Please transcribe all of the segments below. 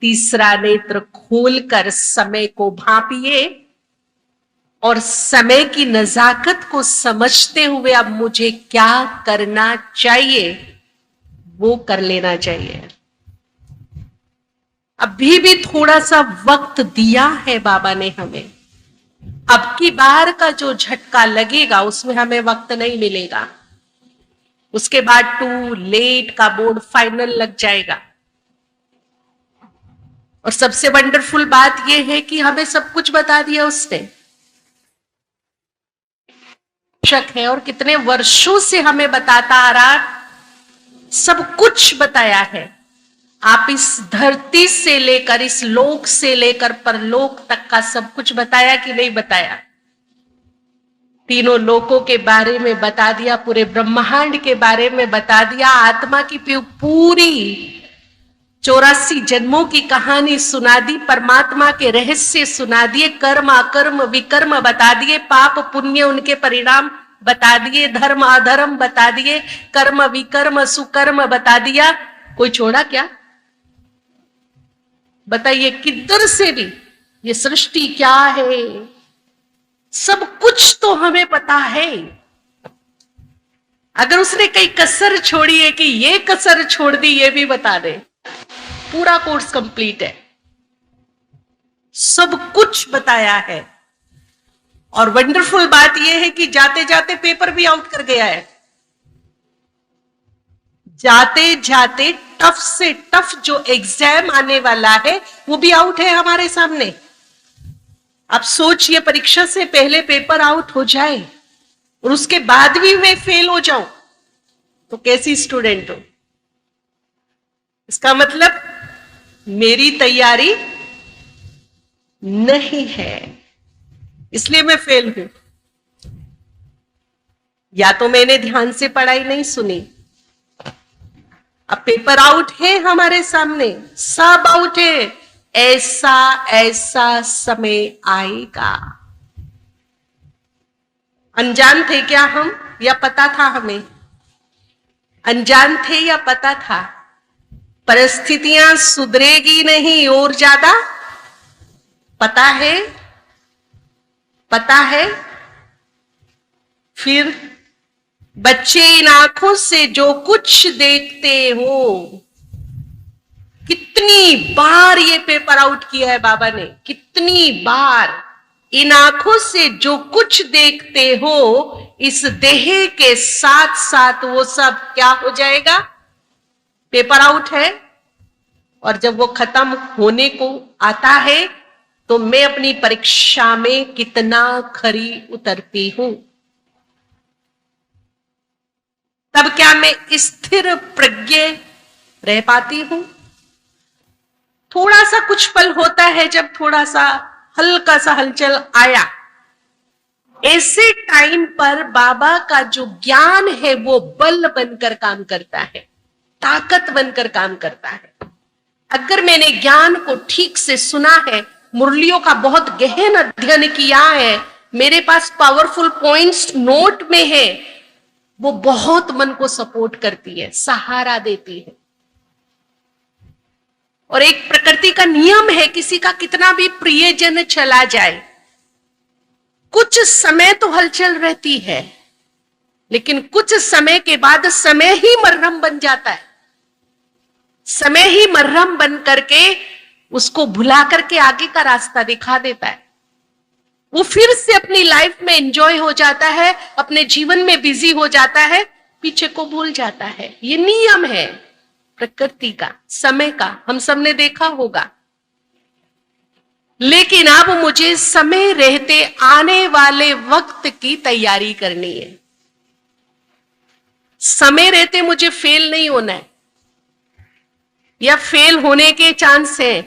तीसरा नेत्र खोलकर समय को भांपिए और समय की नजाकत को समझते हुए अब मुझे क्या करना चाहिए वो कर लेना चाहिए। अभी भी थोड़ा सा वक्त दिया है बाबा ने हमें। अब की बार का जो झटका लगेगा उसमें हमें वक्त नहीं मिलेगा, उसके बाद टू लेट का बोर्ड फाइनल लग जाएगा। और सबसे वंडरफुल बात यह है कि हमें सब कुछ बता दिया उसने, शक है और कितने वर्षों से हमें बताता आ रहा, सब कुछ बताया है। आप इस धरती से लेकर, इस लोक से लेकर परलोक तक का सब कुछ बताया कि नहीं बताया? तीनों लोकों के बारे में बता दिया, पूरे ब्रह्मांड के बारे में बता दिया, आत्मा की पूरी 84 जन्मों की कहानी सुना दी, परमात्मा के रहस्य सुना दिए, कर्म अकर्म विकर्म बता दिए, पाप पुण्य उनके परिणाम बता दिए, धर्म अधर्म बता दिए, कर्म विकर्म सुकर्म बता दिया। कोई छोड़ा क्या? बताइए, किधर से भी ये सृष्टि क्या है, सब कुछ तो हमें पता है। अगर उसने कई कसर छोड़ी है कि ये कसर छोड़ दी, ये भी बता दे, पूरा कोर्स कंप्लीट है, सब कुछ बताया है। और वंडरफुल बात यह है कि जाते जाते पेपर भी आउट कर गया है। जाते जाते टफ से टफ जो एग्जाम आने वाला है वो भी आउट है हमारे सामने। आप सोचिए, परीक्षा से पहले पेपर आउट हो जाए और उसके बाद भी मैं फेल हो जाऊं तो कैसी स्टूडेंट हो? इसका मतलब मेरी तैयारी नहीं है, इसलिए मैं फेल हूं। या तो मैंने ध्यान से पढ़ाई नहीं सुनी। अब पेपर आउट है हमारे सामने, सब आउट है। ऐसा ऐसा समय आएगा। अनजान थे क्या हम, या पता था हमें? अनजान थे या पता था? परिस्थितियां सुधरेगी नहीं और ज्यादा पता है, पता है। फिर बच्चे इन आंखों से जो कुछ देखते हो, कितनी बार ये पेपर आउट किया है बाबा ने, कितनी बार। इन आंखों से जो कुछ देखते हो, इस देह के साथ साथ वो सब क्या हो जाएगा? पेपर आउट है। और जब वो खत्म होने को आता है तो मैं अपनी परीक्षा में कितना खरी उतरती हूं, तब क्या मैं स्थिर प्रज्ञ रह पाती हूं? थोड़ा सा कुछ पल होता है जब थोड़ा सा हल्का सा हलचल आया, ऐसे टाइम पर बाबा का जो ज्ञान है वो बल बनकर काम करता है, ताकत बनकर काम करता है। अगर मैंने ज्ञान को ठीक से सुना है, मुरलियों का बहुत गहन अध्ययन किया है, मेरे पास पावरफुल पॉइंट्स नोट में है, वो बहुत मन को सपोर्ट करती है, सहारा देती है। और एक प्रकृति का नियम है, किसी का कितना भी प्रियजन चला जाए, कुछ समय तो हलचल रहती है, लेकिन कुछ समय के बाद समय ही मरहम बन जाता है। समय ही मरहम बन करके उसको भुला करके आगे का रास्ता दिखा देता है। वो फिर से अपनी लाइफ में एंजॉय हो जाता है, अपने जीवन में बिजी हो जाता है, पीछे को भूल जाता है। ये नियम है प्रकृति का, समय का, हम सबने देखा होगा। लेकिन अब मुझे समय रहते आने वाले वक्त की तैयारी करनी है। समय रहते मुझे फेल नहीं होना है, या फेल होने के चांस है।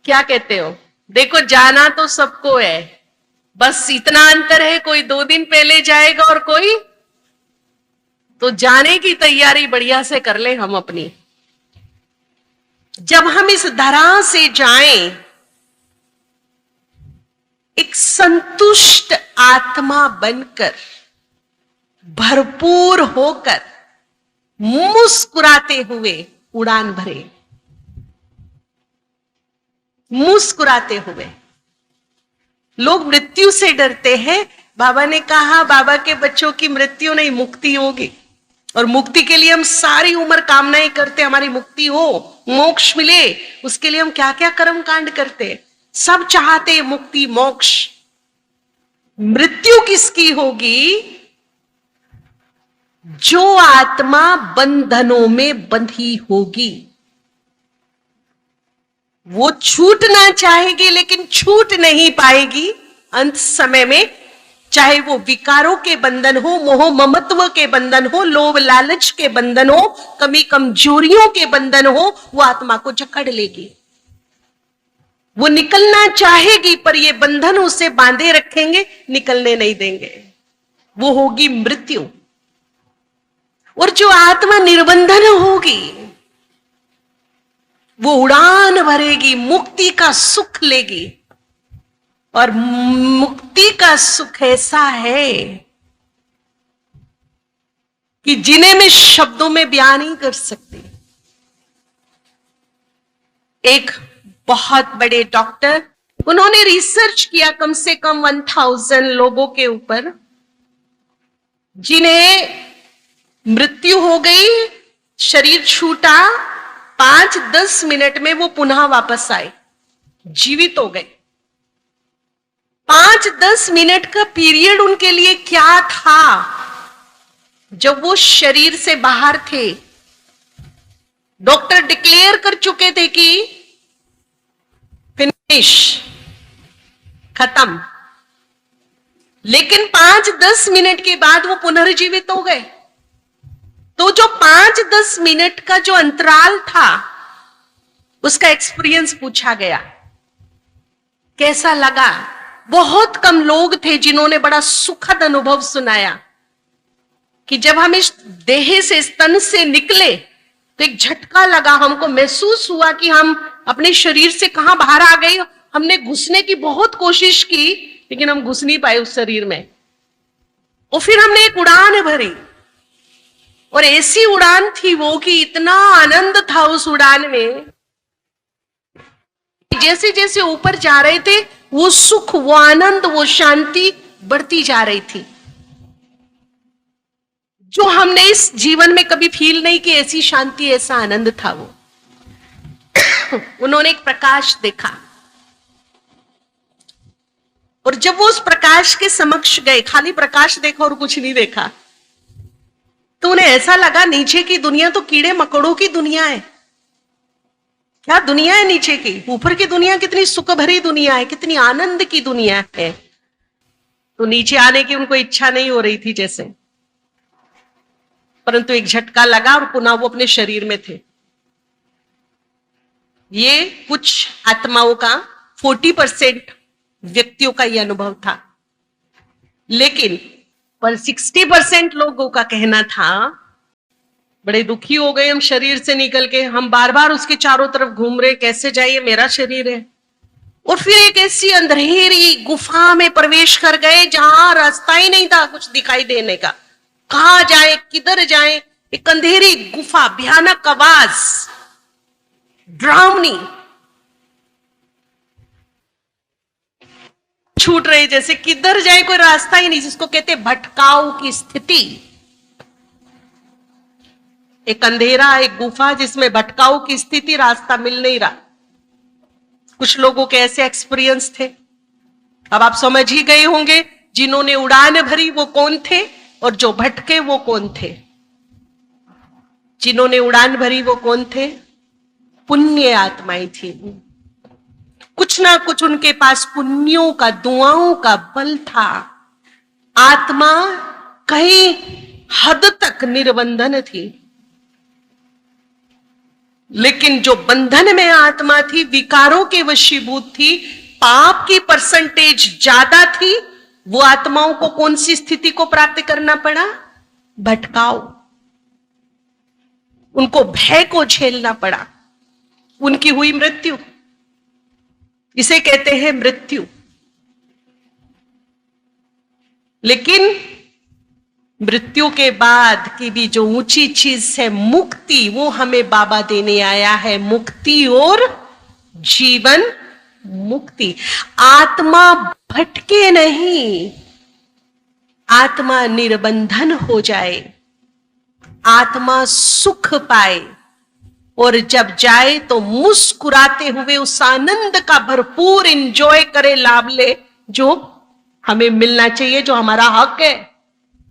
क्या कहते हो? देखो, जाना तो सबको है, बस इतना अंतर है, कोई 2 दिन पहले जाएगा और कोई तो जाने की तैयारी बढ़िया से कर ले हम अपनी। जब हम इस धरा से जाएं, एक संतुष्ट आत्मा बनकर, भरपूर होकर, मुस्कुराते हुए उड़ान भरे। मुस्कुराते हुए। लोग मृत्यु से डरते हैं। बाबा ने कहा बाबा के बच्चों की मृत्यु नहीं, मुक्ति होगी, और मुक्ति के लिए हम सारी उम्र कामनाएं करते, हमारी मुक्ति हो, मोक्ष मिले। उसके लिए हम क्या क्या कर्म कांड करते, सब चाहते मुक्ति मोक्ष। मृत्यु किसकी होगी? जो आत्मा बंधनों में बंधी होगी। वो छूटना चाहेगी लेकिन छूट नहीं पाएगी अंत समय में। चाहे वो विकारों के बंधन हो, मोह ममत्व के बंधन हो, लोभ लालच के बंधन हो, कमी कमजोरियों के बंधन हो, वो आत्मा को जकड़ लेगी। वो निकलना चाहेगी पर ये बंधन उसे बांधे रखेंगे, निकलने नहीं देंगे। वो होगी मृत्यु। और जो आत्मा निर्बंधन होगी वो उड़ान भरेगी, मुक्ति का सुख लेगी। और मुक्ति का सुख ऐसा है कि जिन्हें मैं शब्दों में बयान नहीं कर सकती। एक बहुत बड़े डॉक्टर, उन्होंने रिसर्च किया कम से कम 1000 लोगों के ऊपर, जिन्हें मृत्यु हो गई, शरीर छूटा, 5-10 मिनट में वो पुनः वापस आए, जीवित हो गए। 5-10 मिनट का पीरियड उनके लिए क्या था? जब वो शरीर से बाहर थे, डॉक्टर डिक्लेयर कर चुके थे कि फिनिश, खत्म, लेकिन 5-10 मिनट के बाद वो पुनर्जीवित हो गए। तो जो 5-10 मिनट का जो अंतराल था, उसका एक्सपीरियंस पूछा गया, कैसा लगा? बहुत कम लोग थे जिन्होंने बड़ा सुखद अनुभव सुनाया कि जब हम इस देह से, इस तन से निकले तो एक झटका लगा, हमको महसूस हुआ कि हम अपने शरीर से कहां बाहर आ गए। हमने घुसने की बहुत कोशिश की लेकिन हम घुस नहीं पाए उस शरीर में। और फिर हमने एक उड़ान भरी, और ऐसी उड़ान थी वो कि इतना आनंद था उस उड़ान में। जैसे जैसे ऊपर जा रहे थे वो सुख, वो आनंद, वो शांति बढ़ती जा रही थी, जो हमने इस जीवन में कभी फील नहीं की। ऐसी शांति, ऐसा आनंद था वो। उन्होंने एक प्रकाश देखा, और जब वो उस प्रकाश के समक्ष गए, खाली प्रकाश देखा और कुछ नहीं देखा, तो उन्हें ऐसा लगा नीचे की दुनिया तो कीड़े मकोड़ों की दुनिया है। क्या दुनिया है नीचे की? ऊपर की दुनिया कितनी सुख भरी दुनिया है, कितनी आनंद की दुनिया है। तो नीचे आने की उनको इच्छा नहीं हो रही थी जैसे, परंतु एक झटका लगा और पुनः वो अपने शरीर में थे। ये कुछ आत्माओं का, 40% व्यक्तियों का यह अनुभव था। लेकिन पर 60% लोगों का कहना था, बड़े दुखी हो गए हम शरीर से निकल के, हम बार बार उसके चारों तरफ घूम रहे, कैसे जाइए, मेरा शरीर है। और फिर एक ऐसी अंधेरी गुफा में प्रवेश कर गए जहां रास्ता ही नहीं था कुछ दिखाई देने का, कहां जाए, किधर जाए। एक अंधेरी गुफा, भयानक आवाज, ड्रावनी, छूट रही, जैसे किधर जाए कोई रास्ता ही नहीं, जिसको कहते भटकाव की स्थिति। एक अंधेरा, एक गुफा जिसमें भटकाव की स्थिति, रास्ता मिल नहीं रहा। कुछ लोगों के ऐसे एक्सपीरियंस थे। अब आप समझ ही गए होंगे जिन्होंने उड़ान भरी वो कौन थे और जो भटके वो कौन थे। जिन्होंने उड़ान भरी वो कौन थे? पुण्य आत्माएं थी। कुछ ना कुछ उनके पास पुण्यों का, दुआओं का बल था। आत्मा कहीं हद तक निर्बंधन थी, लेकिन जो बंधन में आत्मा थी, विकारों के वशीभूत थी, पाप की परसेंटेज ज्यादा थी, वो आत्माओं को कौन सी स्थिति को प्राप्त करना पड़ा? भटकाव। उनको भय को झेलना पड़ा, उनकी हुई मृत्यु। इसे कहते हैं मृत्यु। लेकिन मृत्यु के बाद की भी जो ऊंची चीज है मुक्ति, वो हमें बाबा देने आया है। मुक्ति और जीवन मुक्ति। आत्मा भटके नहीं, आत्मा निर्बंधन हो जाए, आत्मा सुख पाए, और जब जाए तो मुस्कुराते हुए उस आनंद का भरपूर एंजॉय करे, लाभ ले जो हमें मिलना चाहिए, जो हमारा हक है।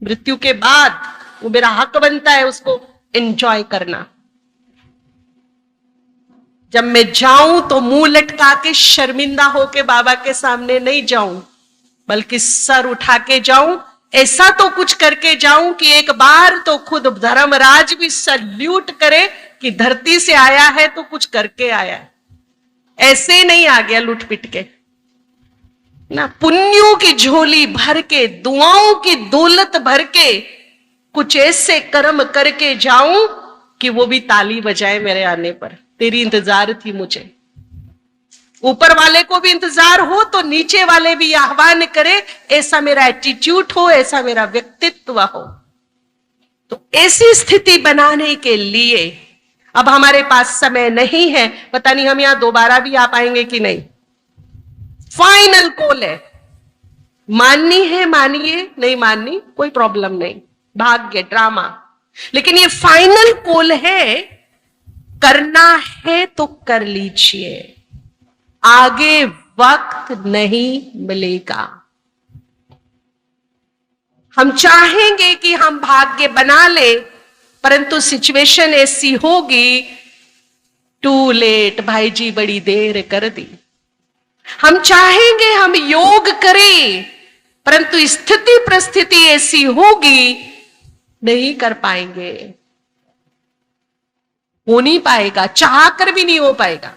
मृत्यु के बाद वो मेरा हक बनता है उसको एंजॉय करना। जब मैं जाऊं तो मुंह लटका के शर्मिंदा होके बाबा के सामने नहीं जाऊं, बल्कि सर उठा के जाऊं। ऐसा तो कुछ करके जाऊं कि एक बार तो खुद धर्मराज भी सल्यूट करे कि धरती से आया है तो कुछ करके आया है, ऐसे ही नहीं आ गया लुट पिट के ना। पुण्यों की झोली भर के, दुआओं की दौलत भर के कुछ ऐसे कर्म करके जाऊं कि वो भी ताली बजाए मेरे आने पर। तेरी इंतजार थी मुझे। ऊपर वाले को भी इंतजार हो तो नीचे वाले भी आह्वान करे, ऐसा मेरा एटीट्यूड हो, ऐसा मेरा व्यक्तित्व हो। तो ऐसी स्थिति बनाने के लिए अब हमारे पास समय नहीं है। पता नहीं हम यहां दोबारा भी आ पाएंगे कि नहीं। फाइनल कॉल है, माननी है मानिए, नहीं माननी कोई प्रॉब्लम नहीं, भाग्य ड्रामा। लेकिन ये फाइनल कॉल है, करना है तो कर लीजिए, आगे वक्त नहीं मिलेगा। हम चाहेंगे कि हम भाग्य बना ले, परंतु सिचुएशन ऐसी होगी, टू लेट भाई जी, बड़ी देर कर दी। हम चाहेंगे हम योग करें, परंतु स्थिति परिस्थिति ऐसी होगी, नहीं कर पाएंगे, हो नहीं पाएगा, चाह कर भी नहीं हो पाएगा।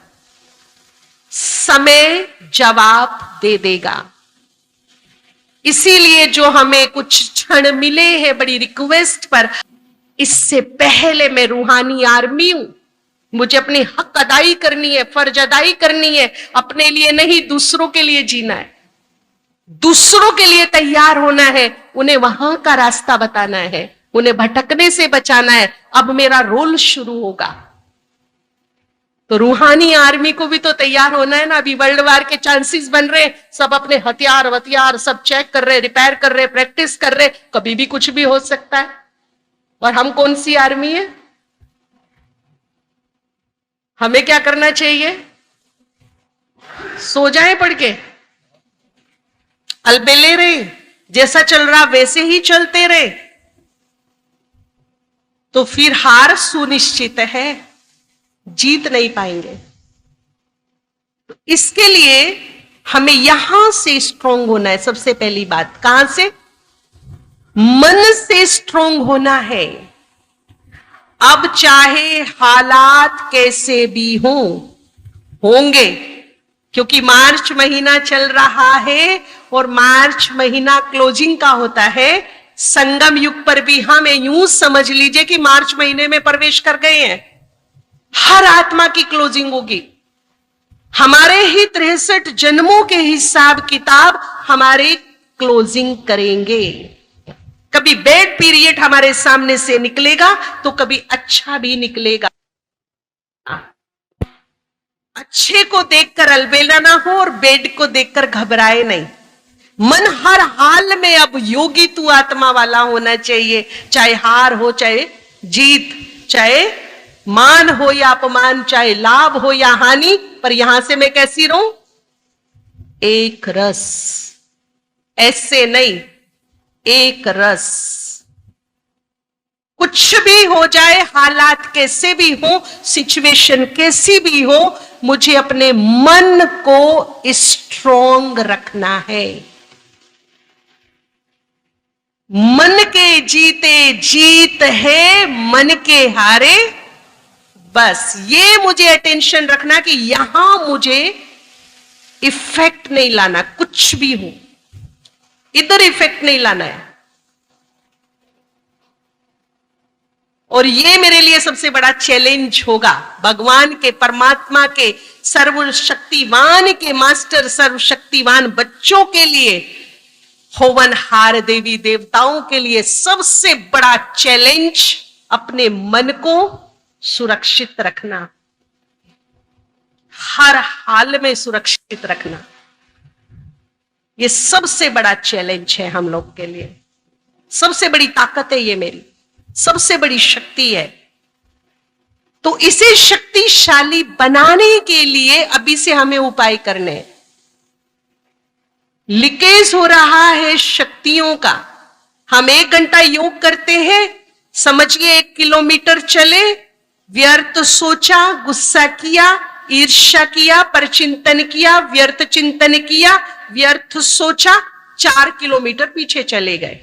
समय जवाब दे देगा। इसीलिए जो हमें कुछ क्षण मिले हैं बड़ी रिक्वेस्ट पर, इससे पहले मैं रूहानी आर्मी हूं, मुझे अपनी हक अदाई करनी है, फर्ज अदाई करनी है। अपने लिए नहीं, दूसरों के लिए जीना है, दूसरों के लिए तैयार होना है, उन्हें वहां का रास्ता बताना है, उन्हें भटकने से बचाना है। अब मेरा रोल शुरू होगा। तो रूहानी आर्मी को भी तो तैयार होना है ना। अभी वर्ल्ड वार के चांसेस बन रहे, सब अपने हथियार सब चेक कर रहे, रिपेयर कर रहे, प्रैक्टिस कर रहे, कभी भी कुछ भी हो सकता है। और हम कौन सी आर्मी है? हमें क्या करना चाहिए? सो जाए पढ़ के, अलबेले रहे, जैसा चल रहा वैसे ही चलते रहे, तो फिर हार सुनिश्चित है, जीत नहीं पाएंगे। तो इसके लिए हमें यहां से स्ट्रांग होना है। सबसे पहली बात कहां से? मन से स्ट्रांग होना है। अब चाहे हालात कैसे भी होंगे, क्योंकि मार्च महीना चल रहा है और मार्च महीना क्लोजिंग का होता है। संगम युग पर भी हम यूं समझ लीजिए कि मार्च महीने में प्रवेश कर गए हैं। हर आत्मा की क्लोजिंग होगी। हमारे ही 63 जन्मों के हिसाब किताब हमारे क्लोजिंग करेंगे। कभी बैड पीरियड हमारे सामने से निकलेगा तो कभी अच्छा भी निकलेगा। अच्छे को देखकर अलबेला ना हो और बैड को देखकर घबराए नहीं। मन हर हाल में अब योगी तू आत्मा वाला होना चाहिए, चाहे हार हो चाहे जीत, चाहे मान हो या अपमान, चाहे लाभ हो या हानि, पर यहां से मैं कैसी रहूं? एक रस, ऐसे नहीं, एक रस। कुछ भी हो जाए, हालात कैसे भी हो, सिचुएशन कैसी भी हो, मुझे अपने मन को स्ट्रॉन्ग रखना है। मन के जीते जीत है, मन के हारे बस। ये मुझे अटेंशन रखना कि यहां मुझे इफेक्ट नहीं लाना, कुछ भी हो इधर इफेक्ट नहीं लाना है। और ये मेरे लिए सबसे बड़ा चैलेंज होगा। भगवान के, परमात्मा के, सर्वशक्तिवान के मास्टर, सर्वशक्तिवान बच्चों के लिए, होवनहार देवी देवताओं के लिए सबसे बड़ा चैलेंज अपने मन को सुरक्षित रखना। हर हाल में सुरक्षित रखना, ये सबसे बड़ा चैलेंज है हम लोग के लिए। सबसे बड़ी ताकत है ये, मेरी सबसे बड़ी शक्ति है। तो इसे शक्तिशाली बनाने के लिए अभी से हमें उपाय करने हैं। लीकेज हो रहा है शक्तियों का। हम 1 घंटा योग करते हैं, समझिए 1 किलोमीटर चले, व्यर्थ सोचा, गुस्सा किया, ईर्ष्या किया, परचिंतन किया, व्यर्थ चिंतन किया, व्यर्थ सोचा, 4 किलोमीटर पीछे चले गए।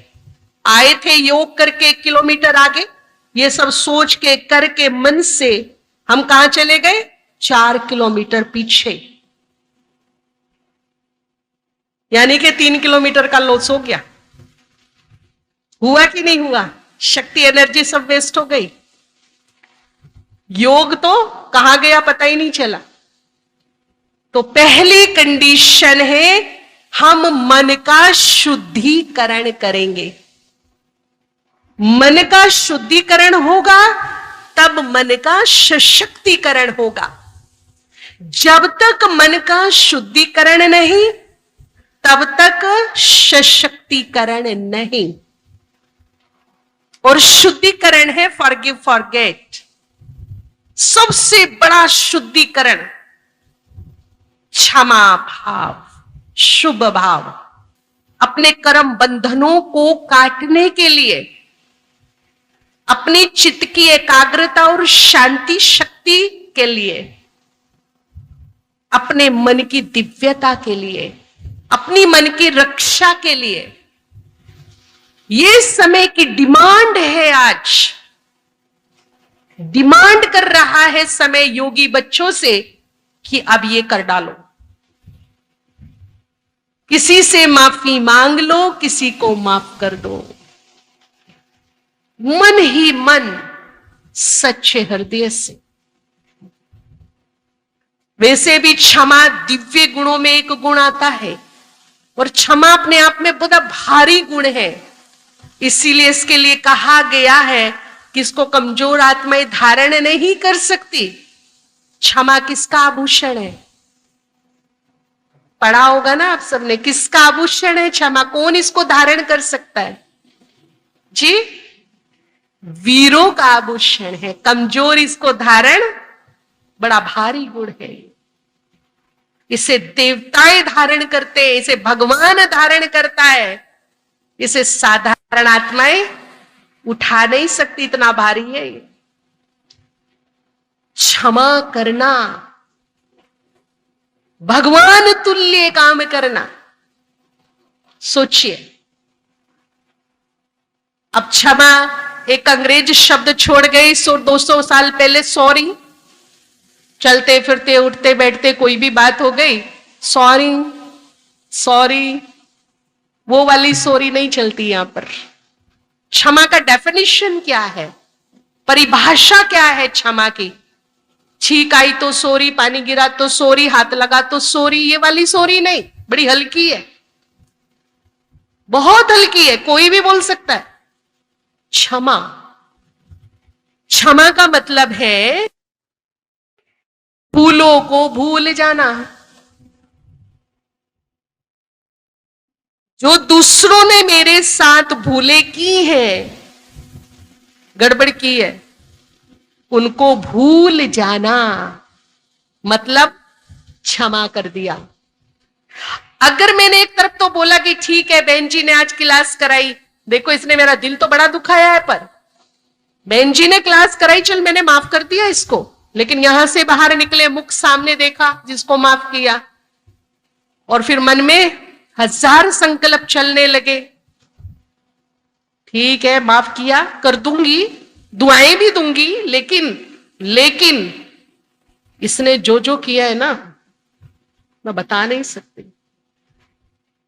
आए थे योग करके 1 किलोमीटर आगे, ये सब सोच के करके मन से हम कहां चले गए? 4 किलोमीटर पीछे। यानी कि 3 किलोमीटर का लॉस हो गया। हुआ कि नहीं हुआ? शक्ति एनर्जी सब वेस्ट हो गई। योग तो कहां गया पता ही नहीं चला। तो पहली कंडीशन है हम मन का शुद्धिकरण करेंगे। मन का शुद्धिकरण होगा तब मन का सशक्तिकरण होगा। जब तक मन का शुद्धिकरण नहीं तब तक सशक्तिकरण नहीं। और शुद्धिकरण है फॉरगिव फॉरगेट। सबसे बड़ा शुद्धिकरण क्षमा भाव, शुभ भाव। अपने कर्म बंधनों को काटने के लिए, अपनी चित्त की एकाग्रता और शांति शक्ति के लिए, अपने मन की दिव्यता के लिए, अपनी मन की रक्षा के लिए, ये समय की डिमांड है। आज डिमांड कर रहा है समय योगी बच्चों से कि अब ये कर डालो। किसी से माफी मांग लो, किसी को माफ कर दो। मन ही मन, सच्चे हृदय से। वैसे भी क्षमा दिव्य गुणों में एक गुण आता है, और क्षमा अपने आप में बड़ा भारी गुण है। इसीलिए इसके लिए कहा गया है कि इसको कमजोर आत्माएं धारण नहीं कर सकती। क्षमा किसका आभूषण है? पढ़ा होगा ना आप सबने, किसका आभूषण है क्षमा? कौन इसको धारण कर सकता है जी? वीरों का आभूषण है। कमजोर इसको धारण, बड़ा भारी गुण है। इसे देवताएं धारण करते हैं, इसे भगवान धारण करता है। इसे साधारण आत्माएं उठा नहीं सकती, इतना भारी है ये। क्षमा करना, भगवान तुल्य काम करना। सोचिए, अब क्षमा एक अंग्रेज शब्द छोड़ गई 100-200 साल पहले। सॉरी, चलते फिरते उठते बैठते कोई भी बात हो गई, सॉरी सॉरी, वो वाली सॉरी नहीं चलती यहां पर। क्षमा का डेफिनेशन क्या है? परिभाषा क्या है क्षमा की? छींक आई तो सॉरी, पानी गिरा तो सॉरी, हाथ लगा तो सॉरी, ये वाली सॉरी नहीं, बड़ी हल्की है, बहुत हल्की है, कोई भी बोल सकता है। क्षमा, क्षमा का मतलब है भूलों को भूल जाना। जो दूसरों ने मेरे साथ भूले की है, गड़बड़ की है, उनको भूल जाना मतलब क्षमा कर दिया। अगर मैंने एक तरफ तो बोला कि ठीक है बहन जी ने आज क्लास कराई, देखो इसने मेरा दिल तो बड़ा दुखाया है, पर बहन जी ने क्लास कराई, चल मैंने माफ कर दिया इसको। लेकिन यहां से बाहर निकले, मुख सामने देखा जिसको माफ किया, और फिर मन में 1000 संकल्प चलने लगे। ठीक है माफ किया, कर दूंगी, दुआएं भी दूंगी, लेकिन इसने जो जो किया है ना, मैं बता नहीं सकती।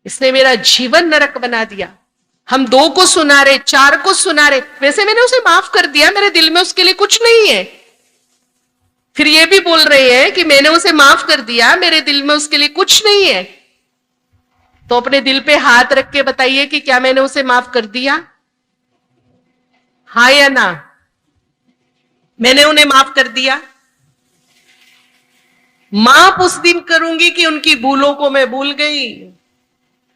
इसने मेरा जीवन नरक बना दिया। हम 2 को सुना रहे, 4 को सुना रहे, वैसे मैंने उसे माफ कर दिया, मेरे दिल में उसके लिए कुछ नहीं है। फिर ये भी बोल रहे हैं कि मैंने उसे माफ कर दिया, मेरे दिल में उसके लिए कुछ नहीं है। तो अपने दिल पे हाथ रख के बताइए कि क्या मैंने उसे माफ कर दिया? हाँ या ना? मैंने उन्हें माफ कर दिया? माफ उस दिन करूंगी कि उनकी भूलों को मैं भूल गई,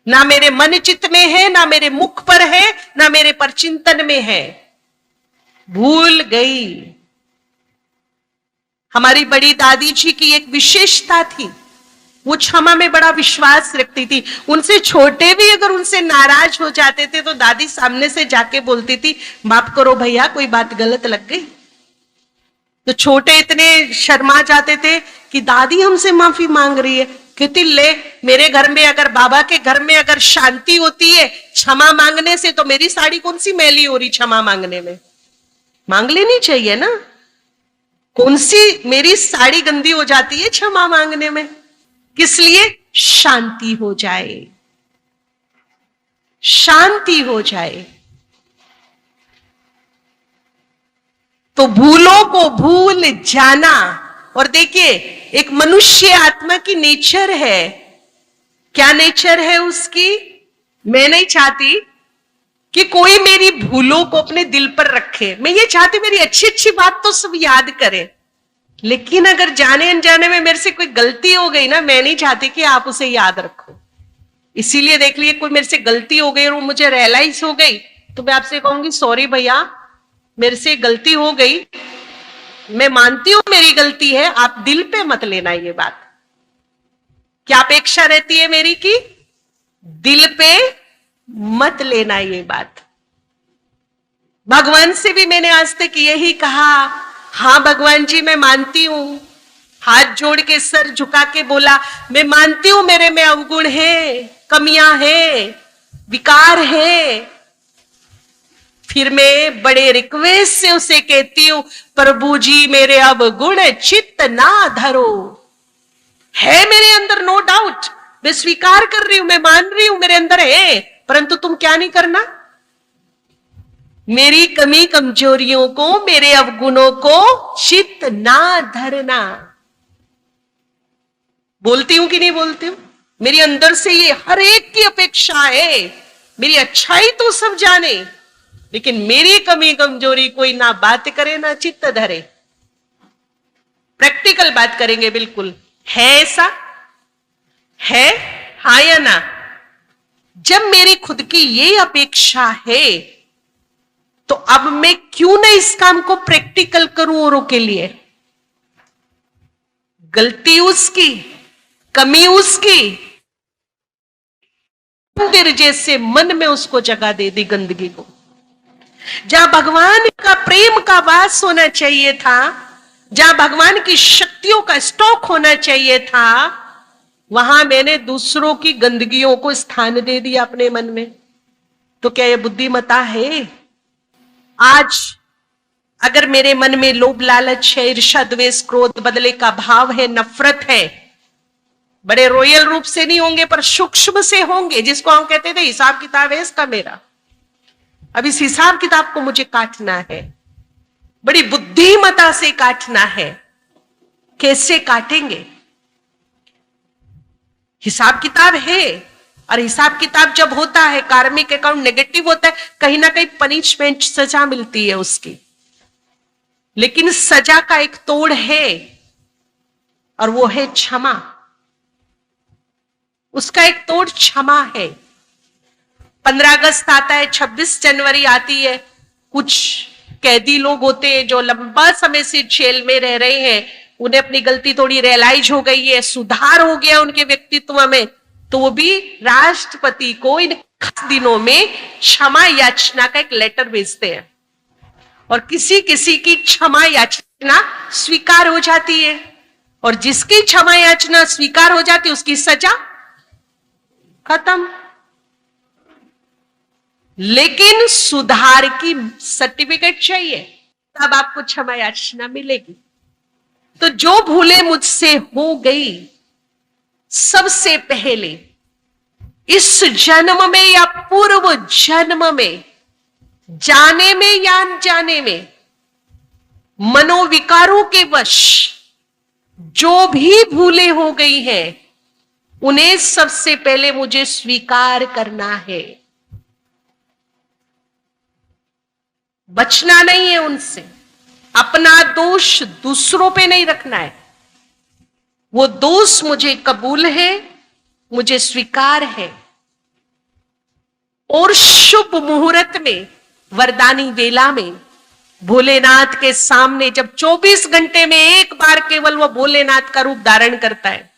ना मेरे मन चित्त में है, ना मेरे मुख पर है, ना मेरे पर चिंतन में है, भूल गई। हमारी बड़ी दादी जी की एक विशेषता थी, वो क्षमा में बड़ा विश्वास रखती थी। उनसे छोटे भी अगर उनसे नाराज हो जाते थे तो दादी सामने से जाके बोलती थी, माफ करो भैया, कोई बात गलत लग गई। तो छोटे इतने शर्मा जाते थे कि दादी हमसे माफी मांग रही है। कहती, ले, मेरे घर में अगर, बाबा के घर में अगर शांति होती है क्षमा मांगने से, तो मेरी साड़ी कौन सी मैली हो रही क्षमा मांगने में? मांग लेनी चाहिए ना। कौन सी मेरी साड़ी गंदी हो जाती है क्षमा मांगने में? किस लिए? शांति हो जाए, शांति हो जाए। तो भूलों को भूल जाना। और देखिए, एक मनुष्य आत्मा की नेचर है। क्या नेचर है उसकी? मैं नहीं चाहती कि कोई मेरी भूलों को अपने दिल पर रखे। मैं ये चाहती मेरी अच्छी अच्छी बात तो सब याद करे, लेकिन अगर जाने अनजाने में मेरे से कोई गलती हो गई ना, मैं नहीं चाहती कि आप उसे याद रखो। इसीलिए देख लिए, कोई मेरे से गलती हो गई और वो मुझे रियलाइज हो गई, तो मैं आपसे कहूंगी, सॉरी भैया, मेरे से गलती हो गई, मैं मानती हूं मेरी गलती है, आप दिल पे मत लेना ये बात। क्या अपेक्षा रहती है मेरी की? दिल पे मत लेना ये बात। भगवान से भी मैंने आज तक यही कहा, हाँ भगवान जी मैं मानती हूं, हाथ जोड़ के सर झुका के बोला, मैं मानती हूं मेरे में अवगुण है, कमियां है, विकार है। फिर मैं बड़े रिक्वेस्ट से उसे कहती हूं, प्रभु जी मेरे अवगुण चित्त ना धरो। है मेरे अंदर, नो डाउट, मैं स्वीकार कर रही हूं, मैं मान रही हूं मेरे अंदर है, परंतु तुम क्या नहीं करना? मेरी कमी कमजोरियों को, मेरे अवगुणों को चित्त ना धरना। बोलती हूं कि नहीं बोलती हूं? मेरी अंदर से ये हर एक की अपेक्षा है, मेरी अच्छाई तो सब जाने, लेकिन मेरी कमी कमजोरी कोई ना बात करे ना चित्त धरे। प्रैक्टिकल बात करेंगे बिल्कुल। है ऐसा? है? हाँ या ना? जब मेरी खुद की ये अपेक्षा है, तो अब मैं क्यों ना इस काम को प्रैक्टिकल करूं औरों के लिए? गलती उसकी, कमी उसकी, मंदिर जैसे मन में उसको जगह दे दी गंदगी को। जहां भगवान का प्रेम का वास होना चाहिए था, जहां भगवान की शक्तियों का स्टॉक होना चाहिए था, वहां मैंने दूसरों की गंदगियों को स्थान दे दिया अपने मन में। तो क्या यह बुद्धिमता है? आज अगर मेरे मन में लोभ लालच है, ईर्ष्या द्वेष क्रोध बदले का भाव है, नफरत है, बड़े रॉयल रूप से नहीं होंगे पर सूक्ष्म से होंगे, जिसको हम कहते थे हिसाब किताब है इसका मेरा, अब इस हिसाब किताब को मुझे काटना है, बड़ी बुद्धिमता से काटना है। कैसे काटेंगे? हिसाब किताब है, और हिसाब किताब जब होता है, कार्मिक अकाउंट नेगेटिव होता है, कहीं ना कहीं पनिशमेंट, सजा मिलती है उसकी। लेकिन सजा का एक तोड़ है, और वो है क्षमा। उसका एक तोड़ क्षमा है। 15 अगस्त आता है, 26 जनवरी आती है, कुछ कैदी लोग होते हैं जो लंबा समय से जेल में रह रहे हैं, उन्हें अपनी गलती थोड़ी रियलाइज हो गई है, सुधार हो गया उनके व्यक्तित्व में, तो वो भी राष्ट्रपति को इन खास दिनों में क्षमा याचना का एक लेटर भेजते हैं, और किसी किसी की क्षमा याचना स्वीकार हो जाती है, और जिसकी क्षमा याचना स्वीकार हो जाती है उसकी सजा खत्म। लेकिन सुधार की सर्टिफिकेट चाहिए, तब आपको क्षमा याचना मिलेगी। तो जो भूले मुझसे हो गई, सबसे पहले इस जन्म में या पूर्व जन्म में, जाने में या अनजाने में, मनोविकारों के वश जो भी भूले हो गई हैं, उन्हें सबसे पहले मुझे स्वीकार करना है। बचना नहीं है उनसे, अपना दोष दूसरों पे नहीं रखना है। वो दोष मुझे कबूल है, मुझे स्वीकार है। और शुभ मुहूर्त में, वरदानी वेला में, भोलेनाथ के सामने जब 24 घंटे में एक बार केवल वो भोलेनाथ का रूप धारण करता है,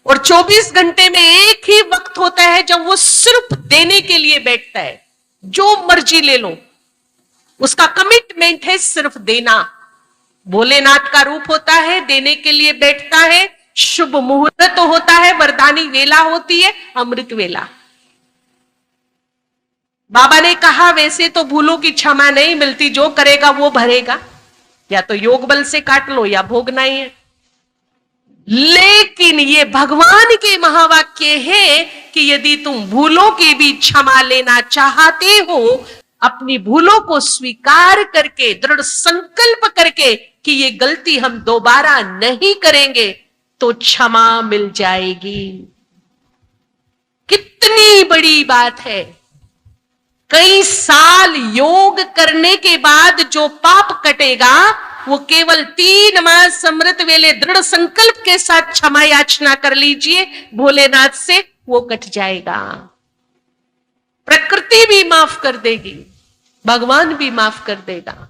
और 24 घंटे में एक ही वक्त होता है जब वो सिर्फ देने के लिए बैठता है। जो मर्जी ले लो, उसका कमिटमेंट है सिर्फ देना। भोलेनाथ का रूप होता है, देने के लिए बैठता है। शुभ मुहूर्त तो होता है, वरदानी वेला होती है, अमृत वेला। बाबा ने कहा वैसे तो भूलों की क्षमा नहीं मिलती, जो करेगा वो भरेगा, या तो योग बल से काट लो या भोगना ही है। लेकिन ये भगवान के महावाक्य है कि यदि तुम भूलों की भी क्षमा लेना चाहते हो, अपनी भूलों को स्वीकार करके, दृढ़ संकल्प करके कि ये गलती हम दोबारा नहीं करेंगे, तो क्षमा मिल जाएगी। कितनी बड़ी बात है। कई साल योग करने के बाद जो पाप कटेगा, वो केवल 3 मास अमृत वेले दृढ़ संकल्प के साथ क्षमा याचना कर लीजिए भोलेनाथ से, वो कट जाएगा। प्रकृति भी माफ कर देगी, भगवान भी माफ कर देगा।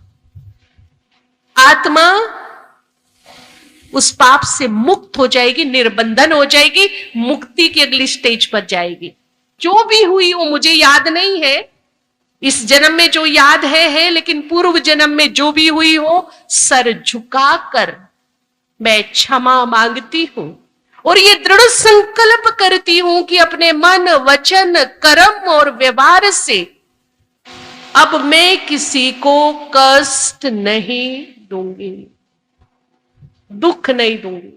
आत्मा उस पाप से मुक्त हो जाएगी, निर्बंधन हो जाएगी, मुक्ति की अगली स्टेज पर जाएगी। जो भी हुई हो मुझे याद नहीं है, इस जन्म में जो याद है, लेकिन पूर्व जन्म में जो भी हुई हो, सर झुकाकर मैं क्षमा मांगती हूं और ये दृढ़ संकल्प करती हूं कि अपने मन, वचन, कर्म और व्यवहार से अब मैं किसी को कष्ट नहीं दूंगी, दुख नहीं दूंगी।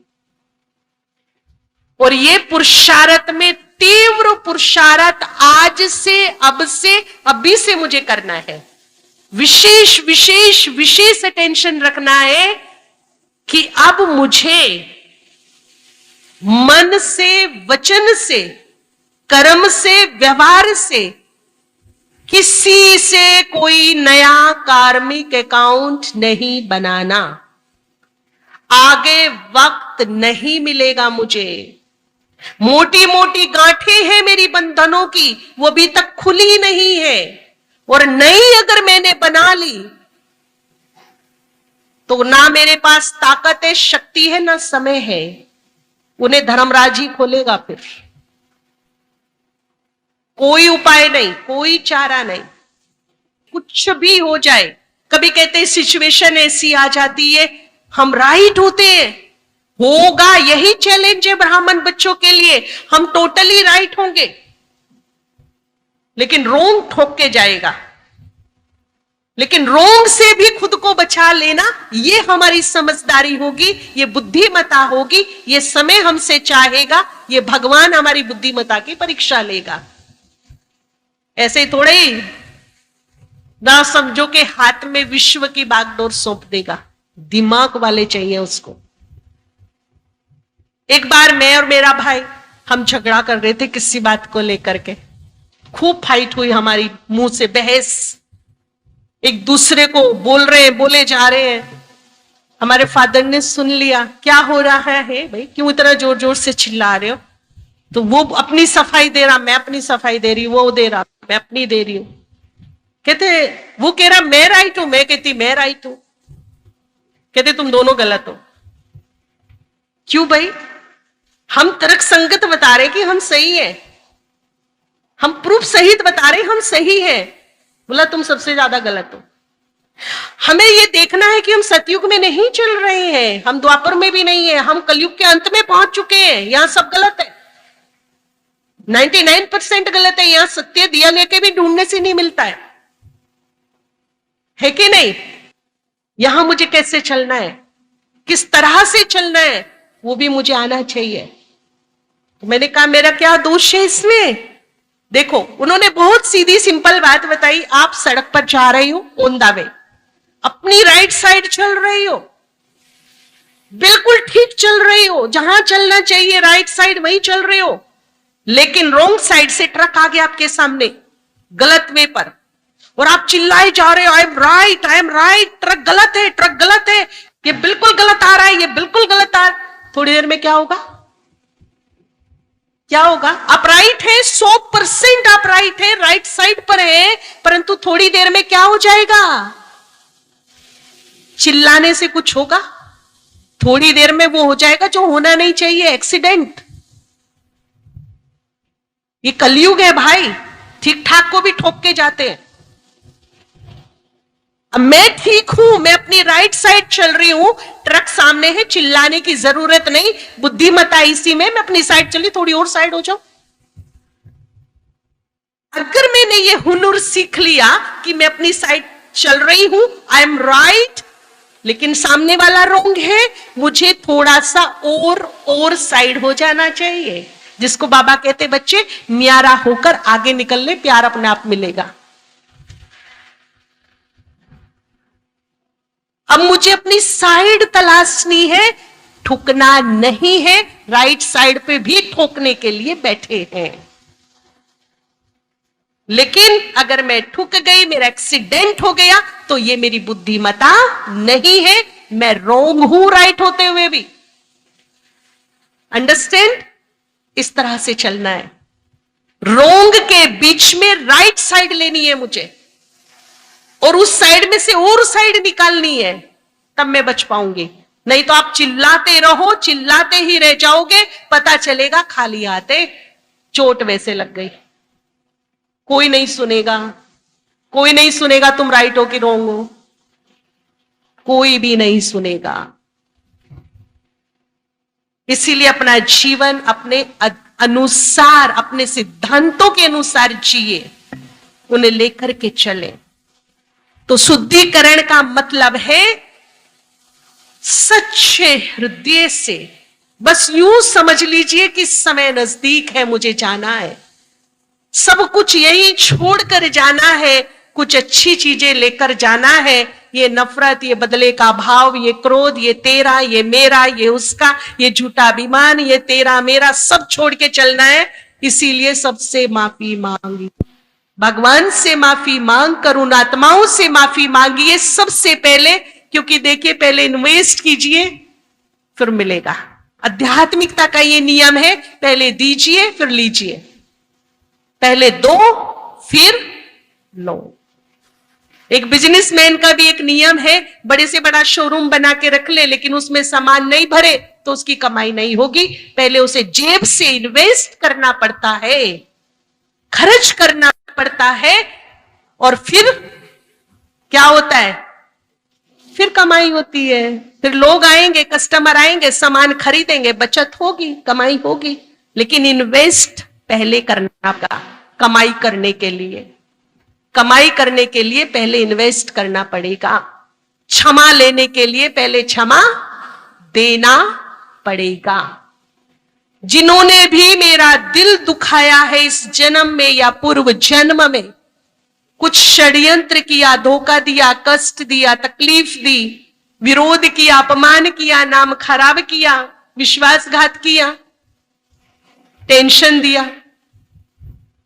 और ये पुरुषार्थ में, तीव्र पुरुषार्थ आज से, अब से, अभी से मुझे करना है। विशेष विशेष विशेष अटेंशन रखना है कि अब मुझे मन से, वचन से, कर्म से, व्यवहार से किसी से कोई नया कार्मिक अकाउंट नहीं बनाना। आगे वक्त नहीं मिलेगा मुझे। मोटी मोटी गांठें हैं मेरी बंधनों की, वो अभी तक खुली नहीं है, और नई अगर मैंने बना ली तो ना मेरे पास ताकत है, शक्ति है, ना समय है। उन्हें धर्मराज ही खोलेगा। फिर कोई उपाय नहीं, कोई चारा नहीं, कुछ भी हो जाए। कभी कहते हैं सिचुएशन ऐसी आ जाती है, हम राइट होते हैं, होगा, यही चैलेंज है ब्राह्मण बच्चों के लिए, हम टोटली राइट होंगे, लेकिन रोंग ठोक के जाएगा। लेकिन रोंग से भी खुद को बचा लेना, ये हमारी समझदारी होगी, ये बुद्धिमता होगी, ये समय हमसे चाहेगा, ये भगवान हमारी बुद्धिमता की परीक्षा लेगा। ऐसे ही थोड़े ही ना समझो के हाथ में विश्व की बागडोर सौंप देगा। दिमाग वाले चाहिए उसको। एक बार मैं और मेरा भाई हम झगड़ा कर रहे थे किसी बात को लेकर के, खूब फाइट हुई हमारी, मुंह से बहस, एक दूसरे को बोल रहे हैं, बोले जा रहे हैं। हमारे फादर ने सुन लिया, क्या हो रहा है भाई, क्यों इतना जोर जोर से चिल्ला रहे हो? तो वो अपनी सफाई दे रहा, मैं अपनी सफाई दे रही, वो दे रहा, मैं अपनी दे रही हूं। कहते, वो कह रहा मैं राइट हूं, मैं कहती मैं राइट हूं। कहते तुम दोनों गलत हो। क्यों भाई? हम तर्क संगत बता रहे कि हम सही है, हम प्रूफ सहित बता रहे हम सही है। बोला तुम सबसे ज्यादा गलत हो। हमें यह देखना है कि हम सतयुग में नहीं चल रहे हैं, हम द्वापर में भी नहीं है, हम कलयुग के अंत में पहुंच चुके हैं। यहां सब गलत है, 99% गलत है। यहां सत्य दिया लेके भी ढूंढने से नहीं मिलता है कि नहीं? यहां मुझे कैसे चलना है, किस तरह से चलना है, वो भी मुझे आना चाहिए। तो मैंने कहा मेरा क्या दोष है इसमें? देखो, उन्होंने बहुत सीधी सिंपल बात बताई। आप सड़क पर जा रही हो, ऑन द वे, अपनी राइट साइड चल रही हो, बिल्कुल ठीक चल रही हो, जहां चलना चाहिए राइट साइड वहीं चल रही हो, लेकिन रॉन्ग साइड से ट्रक आ गया आपके सामने, गलत वे पर, और आप चिल्लाए जा रहे हो आई एम राइट, ट्रक गलत है, ट्रक गलत है, ये बिल्कुल गलत आ रहा है, ये बिल्कुल गलत आ रहा है। थोड़ी देर में क्या होगा? क्या होगा? आप राइट है, 100% आप राइट है, राइट साइड पर है, परंतु थोड़ी देर में क्या हो जाएगा? चिल्लाने से कुछ होगा? थोड़ी देर में वो हो जाएगा जो होना नहीं चाहिए, एक्सीडेंट। ये कलयुग है भाई, ठीक ठाक को भी ठोक के जाते हैं। अब मैं ठीक हूं, मैं अपनी राइट साइड चल रही हूं, ट्रक सामने है, चिल्लाने की जरूरत नहीं, बुद्धिमत्ता इसी में, मैं अपनी साइड चली, थोड़ी और साइड हो जाओ। अगर मैंने ये हुनर सीख लिया कि मैं अपनी साइड चल रही हूं, आई एम राइट, लेकिन सामने वाला रॉन्ग है, मुझे थोड़ा सा और साइड हो जाना चाहिए, जिसको बाबा कहते बच्चे न्यारा होकर आगे निकल ले, प्यार अपने आप मिलेगा। अब मुझे अपनी साइड तलाशनी है, ठुकना नहीं है, राइट साइड पे भी ठोकने के लिए बैठे हैं। लेकिन अगर मैं ठुक गई, मेरा एक्सीडेंट हो गया, तो ये मेरी बुद्धिमत्ता नहीं है, मैं रोंग हूं राइट होते हुए भी। अंडरस्टैंड? इस तरह से चलना है। रोंग के बीच में राइट साइड लेनी है मुझे, और उस साइड में से और साइड निकालनी है, तब मैं बच पाऊंगी। नहीं तो आप चिल्लाते रहो, चिल्लाते ही रह जाओगे, पता चलेगा खाली हाथे चोट वैसे लग गई। कोई नहीं सुनेगा, कोई नहीं सुनेगा तुम राइट हो कि रॉन्ग हो, कोई भी नहीं सुनेगा। इसीलिए अपना जीवन अपने अनुसार, अपने सिद्धांतों के अनुसार जिए, उन्हें लेकर के चले। तो शुद्धिकरण का मतलब है सच्चे हृदय से, बस यूं समझ लीजिए कि समय नजदीक है, मुझे जाना है, सब कुछ यही छोड़कर जाना है, कुछ अच्छी चीजें लेकर जाना है। ये नफरत, ये बदले का भाव, ये क्रोध, ये तेरा, ये मेरा, ये उसका, ये झूठा अभिमान, ये तेरा मेरा, सब छोड़ के चलना है। इसीलिए सबसे माफी मांगी, भगवान से माफी मांग कर उन आत्माओं से माफी मांगिए सबसे पहले, क्योंकि देखिए पहले इन्वेस्ट कीजिए फिर मिलेगा। आध्यात्मिकता का ये नियम है, पहले दीजिए फिर लीजिए, पहले दो फिर लो। एक बिजनेसमैन का भी एक नियम है, बड़े से बड़ा शोरूम बना के रख ले, लेकिन उसमें सामान नहीं भरे तो उसकी कमाई नहीं होगी। पहले उसे जेब से इन्वेस्ट करना पड़ता है, खर्च करना पड़ता है, और फिर क्या होता है? फिर कमाई होती है, फिर लोग आएंगे, कस्टमर आएंगे, सामान खरीदेंगे, बचत होगी, कमाई होगी। लेकिन इन्वेस्ट पहले करना का, कमाई करने के लिए, कमाई करने के लिए पहले इन्वेस्ट करना पड़ेगा। क्षमा लेने के लिए पहले क्षमा देना पड़ेगा। जिन्होंने भी मेरा दिल दुखाया है इस जन्म में या पूर्व जन्म में, कुछ षड्यंत्र किया, धोखा दिया, कष्ट दिया, तकलीफ दी, विरोध किया, अपमान किया, नाम खराब किया, विश्वासघात किया, टेंशन दिया,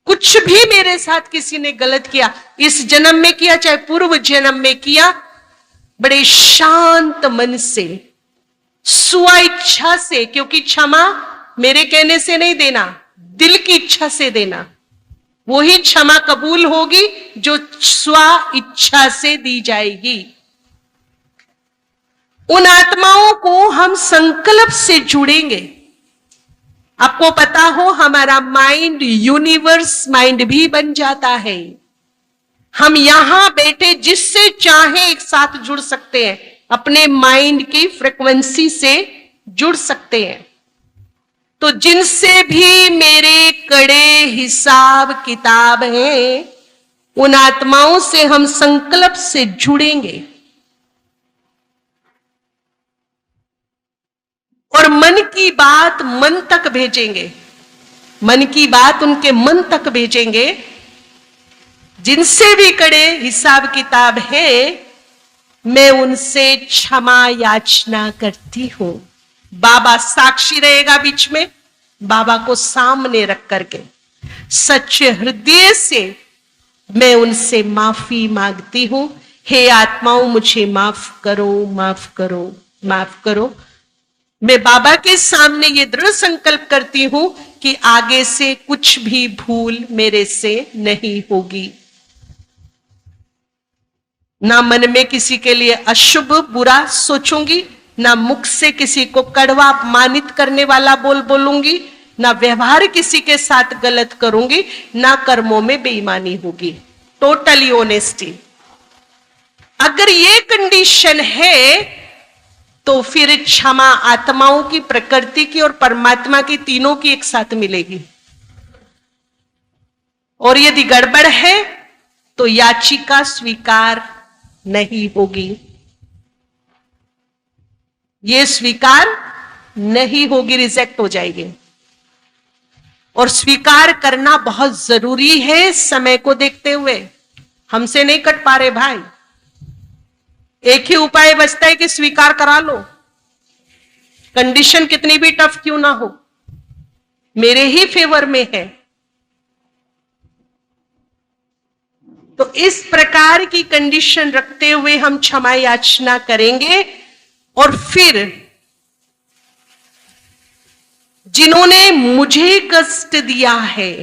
कुछ भी मेरे साथ किसी ने गलत किया, इस जन्म में किया चाहे पूर्व जन्म में किया, बड़े शांत मन से, स्वेच्छा से, क्योंकि क्षमा मेरे कहने से नहीं देना, दिल की इच्छा से देना, वही क्षमा कबूल होगी जो स्व इच्छा से दी जाएगी। उन आत्माओं को हम संकल्प से जुड़ेंगे। आपको पता हो हमारा माइंड यूनिवर्स माइंड भी बन जाता है। हम यहां बैठे जिससे चाहे एक साथ जुड़ सकते हैं, अपने माइंड की फ्रीक्वेंसी से जुड़ सकते हैं। तो जिनसे भी मेरे कड़े हिसाब किताब हैं, उन आत्माओं से हम संकल्प से जुड़ेंगे और मन की बात मन तक भेजेंगे, मन की बात उनके मन तक भेजेंगे। जिनसे भी कड़े हिसाब किताब है, मैं उनसे क्षमा याचना करती हूं। बाबा साक्षी रहेगा बीच में, बाबा को सामने रख करके सच्चे हृदय से मैं उनसे माफी मांगती हूं। हे आत्माओं, मुझे माफ करो, माफ करो, माफ करो। मैं बाबा के सामने ये दृढ़ संकल्प करती हूं कि आगे से कुछ भी भूल मेरे से नहीं होगी। ना मन में किसी के लिए अशुभ बुरा सोचूंगी, ना मुख से किसी को कड़वा अपमानित करने वाला बोलूंगी, ना व्यवहार किसी के साथ गलत करूंगी, ना कर्मों में बेईमानी होगी। Totally honesty. अगर ये कंडीशन है तो फिर क्षमा आत्माओं की, प्रकृति की और परमात्मा की, तीनों की एक साथ मिलेगी। और यदि गड़बड़ है तो याचिका स्वीकार नहीं होगी, ये स्वीकार नहीं होगी, रिजेक्ट हो जाएगी। और स्वीकार करना बहुत जरूरी है समय को देखते हुए। हमसे नहीं कट पा रहे भाई, एक ही उपाय बचता है कि स्वीकार करा लो, कंडीशन कितनी भी टफ क्यों ना हो, मेरे ही फेवर में है। तो इस प्रकार की कंडीशन रखते हुए हम क्षमा याचना करेंगे। और फिर जिन्होंने मुझे कष्ट दिया है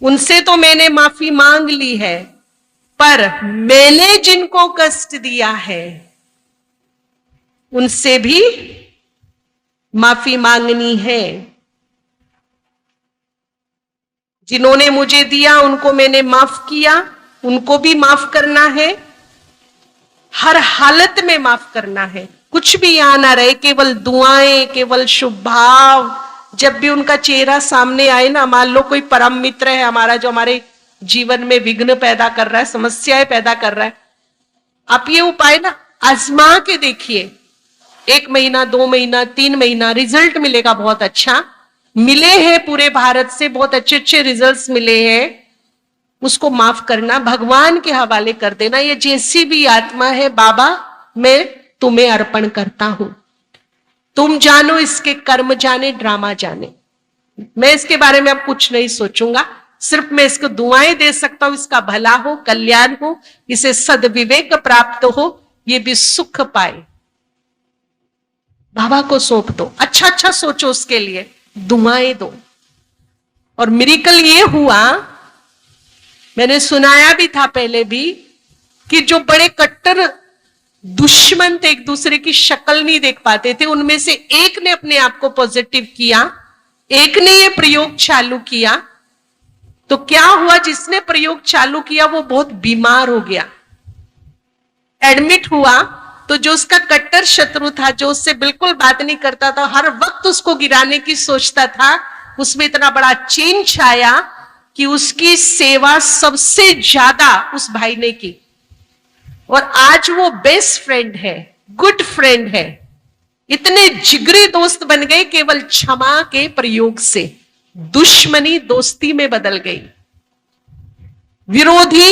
उनसे तो मैंने माफी मांग ली है, पर मैंने जिनको कष्ट दिया है उनसे भी माफी मांगनी है। जिन्होंने मुझे दिया उनको मैंने माफ किया, उनको भी माफ करना है, हर हालत में माफ करना है। कुछ भी यहां ना रहे, केवल दुआएं, केवल शुभ भाव। जब भी उनका चेहरा सामने आए ना, मान लो कोई परम मित्र है हमारा जो हमारे जीवन में विघ्न पैदा कर रहा है, समस्याएं पैदा कर रहा है, आप ये उपाय ना आजमा के देखिए। 1 महीना, 2 महीना, 3 महीना, रिजल्ट मिलेगा बहुत अच्छा। मिले हैं पूरे भारत से, बहुत अच्छे अच्छे रिजल्ट्स मिले हैं। उसको माफ करना, भगवान के हवाले कर देना। ये जैसी भी आत्मा है, बाबा मैं तुम्हें अर्पण करता हूं, तुम जानो इसके कर्म जाने, ड्रामा जाने, मैं इसके बारे में अब कुछ नहीं सोचूंगा, सिर्फ मैं इसको दुआएं दे सकता हूं, इसका भला हो, कल्याण हो, इसे सद्विवेक प्राप्त हो, ये भी सुख पाए। बाबा को सौंप दो, अच्छा अच्छा सोचो, उसके लिए दुआएं दो। और मिरेकल ये हुआ, मैंने सुनाया भी था पहले भी, कि जो बड़े कट्टर दुश्मन थे, एक दूसरे की शक्ल नहीं देख पाते थे, उनमें से एक ने अपने आप को पॉजिटिव किया, एक ने ये प्रयोग चालू किया। तो क्या हुआ, जिसने प्रयोग चालू किया वो बहुत बीमार हो गया, एडमिट हुआ। तो जो उसका कट्टर शत्रु था, जो उससे बिल्कुल बात नहीं करता था, हर वक्त उसको गिराने की सोचता था, उसमें इतना बड़ा चेंज आया कि उसकी सेवा सबसे ज्यादा उस भाई ने की। और आज वो बेस्ट फ्रेंड है, गुड फ्रेंड है, इतने जिगरी दोस्त बन गए केवल क्षमा के प्रयोग से। दुश्मनी दोस्ती में बदल गई, विरोधी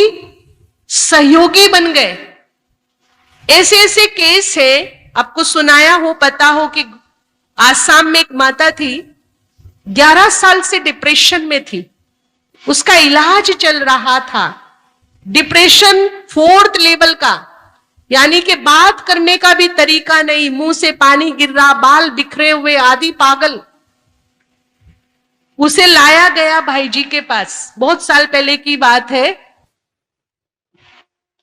सहयोगी बन गए। ऐसे ऐसे केस है, आपको सुनाया हो, पता हो कि आसाम में एक माता थी, 11 साल से डिप्रेशन में थी, उसका इलाज चल रहा था। डिप्रेशन 4th लेवल का, यानी कि बात करने का भी तरीका नहीं, मुंह से पानी गिर रहा, बाल बिखरे हुए, आदि पागल। उसे लाया गया भाई जी के पास, बहुत साल पहले की बात है।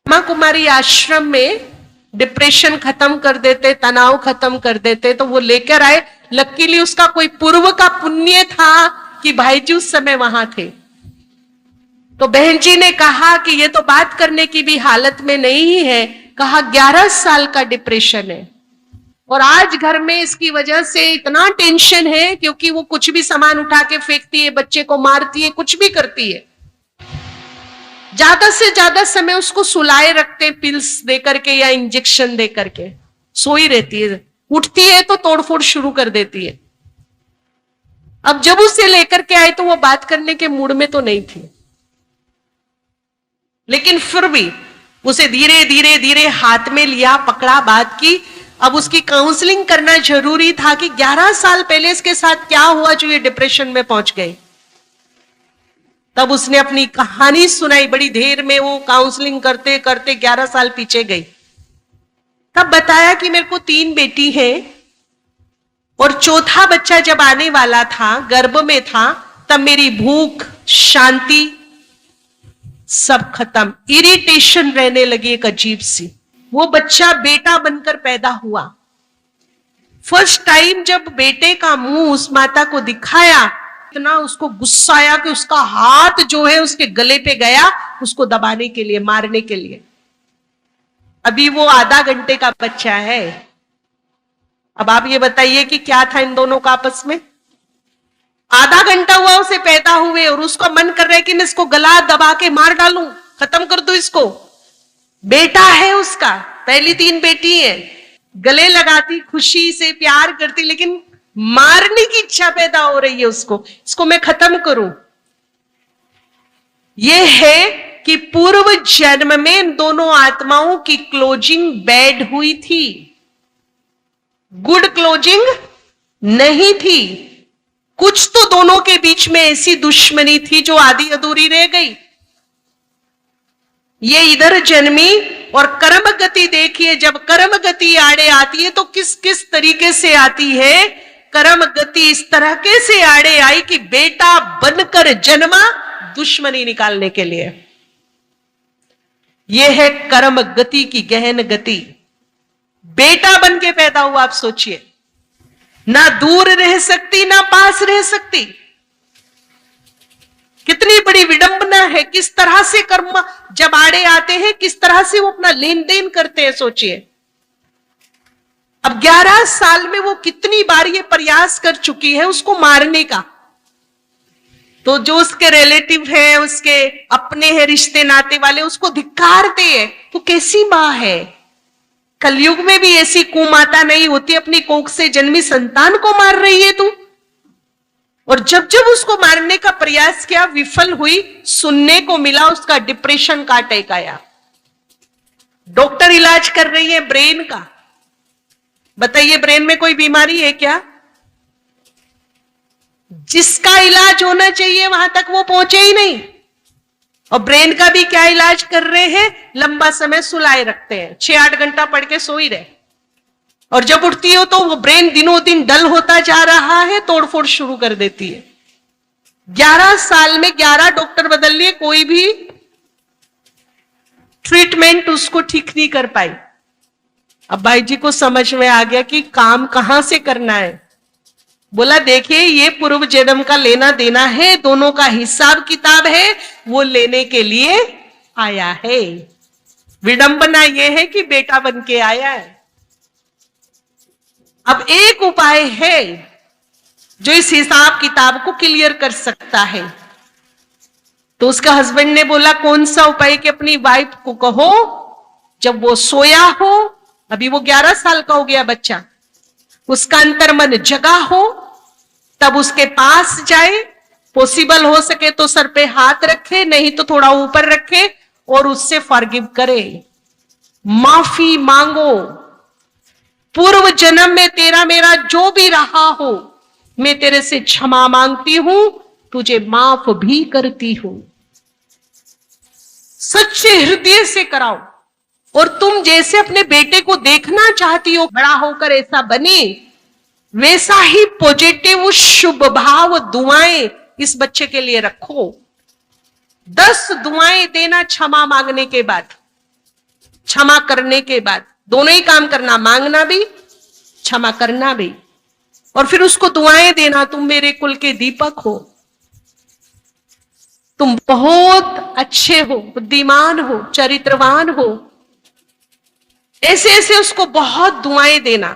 ब्रह्मा कुमारी आश्रम में डिप्रेशन खत्म कर देते, तनाव खत्म कर देते, तो वो लेकर आए। लकीली उसका कोई पूर्व का पुण्य था कि भाई जी उस समय वहां थे। तो बहन जी ने कहा कि ये तो बात करने की भी हालत में नहीं है। कहा 11 साल का डिप्रेशन है, और आज घर में इसकी वजह से इतना टेंशन है क्योंकि वो कुछ भी सामान उठा के फेंकती है, बच्चे को मारती है, कुछ भी करती है। ज्यादा से ज्यादा समय उसको सुलाए रखते हैं, पिल्स दे करके या इंजेक्शन दे करके, सोई रहती है, उठती है तो तोड़फोड़ शुरू कर देती है। अब जब उसे लेकर के आए तो वो बात करने के मूड में तो नहीं थी, लेकिन फिर भी उसे धीरे धीरे धीरे हाथ में लिया, पकड़ा, बात की। अब उसकी काउंसलिंग करना जरूरी था कि 11 साल पहले इसके साथ क्या हुआ जो ये डिप्रेशन में पहुंच गई। तब उसने अपनी कहानी सुनाई, बड़ी देर में वो काउंसलिंग करते करते 11 साल पीछे गई। तब बताया कि मेरे को 3 बेटी हैं, और चौथा बच्चा जब आने वाला था, गर्भ में था, तब मेरी भूख, शांति सब खत्म, इरिटेशन रहने लगी एक अजीब सी। वो बच्चा बेटा बनकर पैदा हुआ। फर्स्ट टाइम जब बेटे का मुंह उस माता को दिखाया, इतना उसको गुस्सा आया कि उसका हाथ जो है उसके गले पे गया, उसको दबाने के लिए, मारने के लिए। अभी वो आधा घंटे का बच्चा है। अब आप ये बताइए कि क्या था इन दोनों का आपस में। आधा घंटा हुआ उसे पैदा हुए और उसका मन कर रहा है कि मैं इसको गला दबा के मार डालूं, खत्म कर दूं इसको। बेटा है उसका, पहली 3 बेटी है, गले लगाती, खुशी से प्यार करती, लेकिन मारने की इच्छा पैदा हो रही है उसको, इसको मैं खत्म करूं। यह है कि पूर्व जन्म में इन दोनों आत्माओं की क्लोजिंग बैड हुई थी, गुड क्लोजिंग नहीं थी। कुछ तो दोनों के बीच में ऐसी दुश्मनी थी जो आधी अधूरी रह गई। ये इधर जन्मी और कर्म गति देखिए, जब कर्म गति आड़े आती है तो किस किस तरीके से आती है। कर्म गति इस तरह के से आड़े आई कि बेटा बनकर जन्मा दुश्मनी निकालने के लिए। यह है कर्म गति की गहन गति। बेटा बन के पैदा हुआ, आप सोचिए, ना दूर रह सकती ना पास रह सकती। कितनी बड़ी विडंबना है। किस तरह से कर्म जब आड़े आते हैं, किस तरह से वो अपना लेन देन करते हैं, सोचिए। अब 11 साल में वो कितनी बार ये प्रयास कर चुकी है उसको मारने का। तो जो उसके रिलेटिव है, उसके अपने हैं, रिश्ते नाते वाले, उसको धिक्कारते हैं। तो कैसी मां है। कलयुग में भी ऐसी कुमाता नहीं होती, अपनी कोख से जन्मी संतान को मार रही है तू। और जब जब उसको मारने का प्रयास किया, विफल हुई, सुनने को मिला उसका डिप्रेशन का अटैक आया। डॉक्टर इलाज कर रही है ब्रेन का। बताइए, ब्रेन में कोई बीमारी है क्या? जिसका इलाज होना चाहिए वहां तक वो पहुंचे ही नहीं। और ब्रेन का भी क्या इलाज कर रहे हैं? लंबा समय सुलाए रखते हैं, 6-8 घंटा पढ़ के सो ही रहे। और जब उठती हो तो वो ब्रेन दिनों दिन डल होता जा रहा है, तोड़फोड़ शुरू कर देती है। 11 साल में 11 डॉक्टर बदल लिए, कोई भी ट्रीटमेंट उसको ठीक नहीं कर पाई। अब भाई जी को समझ में आ गया कि काम कहां से करना है। बोला, देखिए ये पूर्व जन्म का लेना देना है, दोनों का हिसाब किताब है, वो लेने के लिए आया है। विडंबना यह है कि बेटा बन के आया है। अब एक उपाय है जो इस हिसाब किताब को क्लियर कर सकता है। तो उसका हस्बैंड ने बोला, कौन सा उपाय? कि अपनी वाइफ को कहो जब वो सोया हो, अभी वो 11 साल का हो गया बच्चा, उसका अंतर्मन जगा हो, तब उसके पास जाए, पॉसिबल हो सके तो सर पे हाथ रखे, नहीं तो थोड़ा ऊपर रखे, और उससे फॉरगिव करे, माफी मांगो। पूर्व जन्म में तेरा मेरा जो भी रहा हो, मैं तेरे से क्षमा मांगती हूं, तुझे माफ भी करती हूं। सच्चे हृदय से कराओ। और तुम जैसे अपने बेटे को देखना चाहती हो बड़ा होकर ऐसा बने, वैसा ही पॉजिटिव शुभ भाव दुआएं इस बच्चे के लिए रखो। 10 दुआएं देना क्षमा मांगने के बाद, क्षमा करने के बाद। दोनों ही काम करना, मांगना भी, क्षमा करना भी। और फिर उसको दुआएं देना, तुम मेरे कुल के दीपक हो, तुम बहुत अच्छे हो, बुद्धिमान हो, चरित्रवान हो। ऐसे ऐसे उसको बहुत दुआएं देना।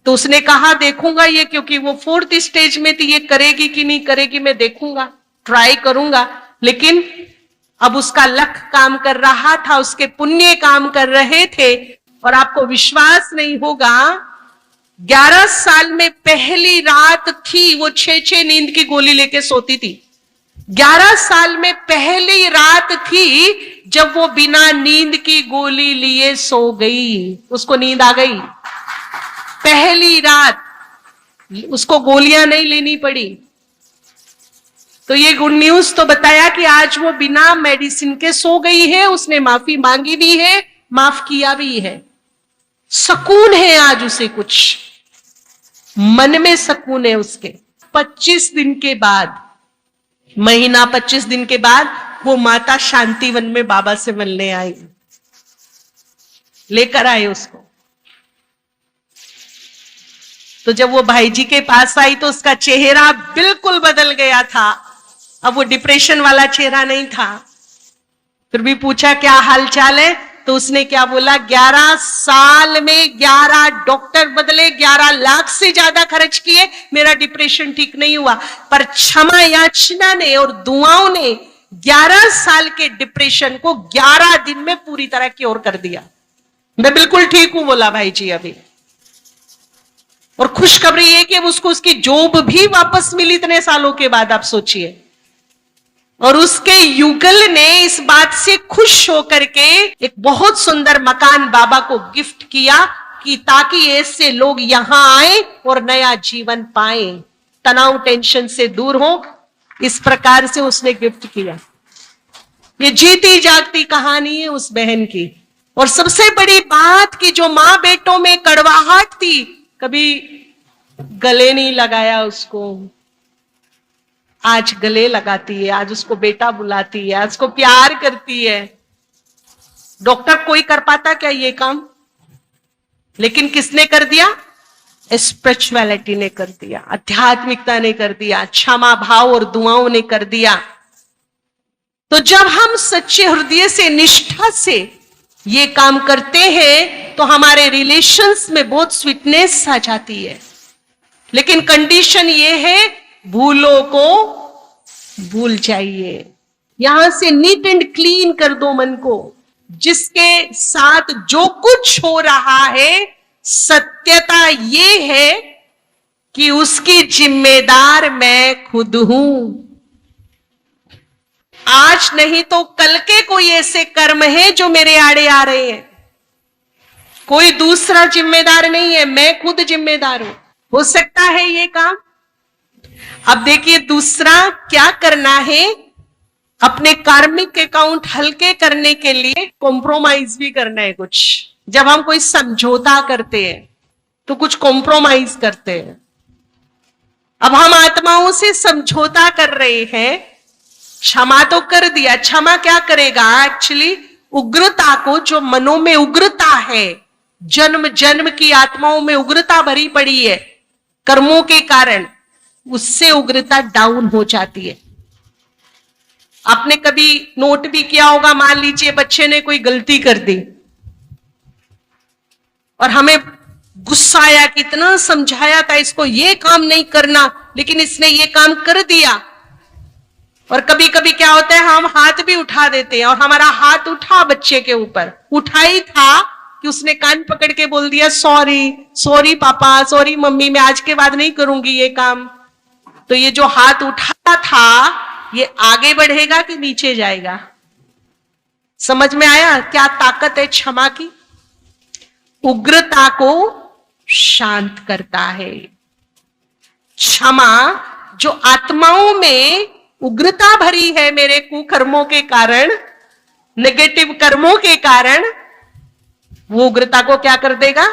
तो उसने कहा, देखूंगा ये, क्योंकि वो 4th स्टेज में थी, ये करेगी कि नहीं करेगी मैं देखूंगा, ट्राई करूंगा। लेकिन अब उसका लक काम कर रहा था, उसके पुण्य काम कर रहे थे। और आपको विश्वास नहीं होगा, 11 साल में पहली रात थी वो 6-6 नींद की गोली लेके सोती थी। 11 साल में पहली रात थी जब वो बिना नींद की गोली लिए सो गई, उसको नींद आ गई। पहली रात उसको गोलियां नहीं लेनी पड़ी। तो ये गुड न्यूज तो बताया कि आज वो बिना मेडिसिन के सो गई है, उसने माफी मांगी भी है, माफ किया भी है, सुकून है आज उसे कुछ। मन में सुकून है उसके। 25 दिन के बाद, महीना 25 दिन के बाद वो माता शांतिवन में बाबा से मिलने आई, लेकर आए उसको। तो जब वो भाई जी के पास आई तो उसका चेहरा बिल्कुल बदल गया था। अब वो डिप्रेशन वाला चेहरा नहीं था। फिर भी पूछा क्या हाल चाल है, तो उसने क्या बोला, 11 साल में 11 डॉक्टर बदले, 11 लाख से ज्यादा खर्च किए, मेरा डिप्रेशन ठीक नहीं हुआ, पर क्षमा याचना ने और दुआओं ने 11 साल के डिप्रेशन को 11 दिन में पूरी तरह क्योर कर दिया। मैं बिल्कुल ठीक हूं बोला भाई जी अभी। और खुशखबरी ये कि उसको उसकी जॉब भी वापस मिली इतने सालों के बाद, आप सोचिए। और उसके युगल ने इस बात से खुश होकर के एक बहुत सुंदर मकान बाबा को गिफ्ट किया कि ताकि ऐसे लोग यहां आए और नया जीवन पाए, तनाव टेंशन से दूर हो। इस प्रकार से उसने गिफ्ट किया। ये जीती जागती कहानी है उस बहन की। और सबसे बड़ी बात कि जो मां बेटों में कड़वाहट थी, कभी गले नहीं लगाया उसको, आज गले लगाती है, आज उसको बेटा बुलाती है, आज उसको प्यार करती है। डॉक्टर कोई कर पाता क्या ये काम? लेकिन किसने कर दिया? स्पिरिचुअलिटी ने कर दिया, आध्यात्मिकता ने कर दिया, क्षमा भाव और दुआओं ने कर दिया। तो जब हम सच्चे हृदय से, निष्ठा से ये काम करते हैं तो हमारे रिलेशंस में बहुत स्वीटनेस आ जाती है। लेकिन कंडीशन ये है, भूलों को भूल जाइए। यहां से नीट एंड क्लीन कर दो मन को। जिसके साथ जो कुछ हो रहा है, सत्यता ये है कि उसकी जिम्मेदार मैं खुद हूं। आज नहीं तो कल के कोई ऐसे कर्म है जो मेरे आड़े आ रहे हैं, कोई दूसरा जिम्मेदार नहीं है, मैं खुद जिम्मेदार हूं। हो सकता है ये काम। अब देखिए दूसरा क्या करना है, अपने कार्मिक अकाउंट हल्के करने के लिए कॉम्प्रोमाइज भी करना है कुछ। जब हम कोई समझौता करते हैं तो कुछ कॉम्प्रोमाइज करते हैं। अब हम आत्माओं से समझौता कर रहे हैं, क्षमा तो कर दिया, क्षमा क्या करेगा? एक्चुअली उग्रता को, जो मनों में उग्रता है, जन्म जन्म की आत्माओं में उग्रता भरी पड़ी है कर्मों के कारण, उससे उग्रता डाउन हो जाती है। आपने कभी नोट भी किया होगा, मान लीजिए बच्चे ने कोई गलती कर दी और हमें गुस्सा आया, कितना समझाया था इसको ये काम नहीं करना, लेकिन इसने ये काम कर दिया। और कभी कभी क्या होता है, हम हाथ भी उठा देते हैं, और हमारा हाथ उठा बच्चे के ऊपर, उठा ही था कि उसने कान पकड़ के बोल दिया सॉरी, सॉरी पापा, सॉरी मम्मी, मैं आज के बाद नहीं करूंगी ये काम। तो ये जो हाथ उठा था, ये आगे बढ़ेगा कि नीचे जाएगा? समझ में आया क्या ताकत है क्षमा की? उग्रता को शांत करता है। क्षमा जो आत्माओं में उग्रता भरी है मेरे कुकर्मों के कारण, नेगेटिव कर्मों के कारण, वो उग्रता को क्या कर देगा?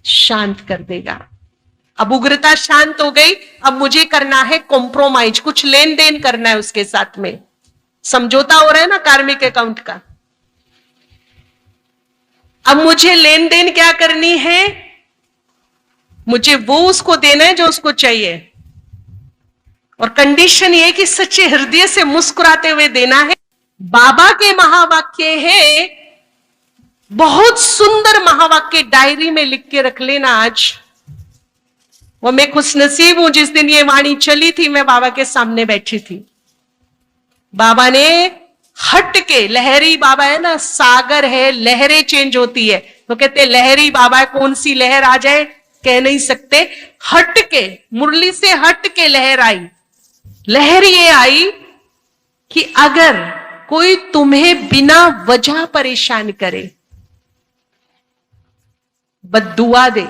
शांत कर देगा। अब उग्रता शांत हो गई, अब मुझे करना है कॉम्प्रोमाइज, कुछ लेन देन करना है उसके साथ में। समझौता हो रहा है ना कार्मिक अकाउंट का। अब मुझे लेन देन क्या करनी है? मुझे वो उसको देना है जो उसको चाहिए, और कंडीशन ये कि सच्चे हृदय से मुस्कुराते हुए देना है। बाबा के महावाक्य है, बहुत सुंदर महावाक्य, डायरी में लिख के रख लेना आज। वो मैं खुशनसीब हूं, जिस दिन ये वाणी चली थी मैं बाबा के सामने बैठी थी। बाबा ने हट के, लहरी बाबा है ना, सागर है, लहरें चेंज होती है, तो कहते लहरी बाबा है, कौन सी लहर आ जाए कह नहीं सकते। हट के, मुरली से हट के लहर आई। लहर ये आई कि अगर कोई तुम्हें बिना वजह परेशान करे, बद्दुआ दे,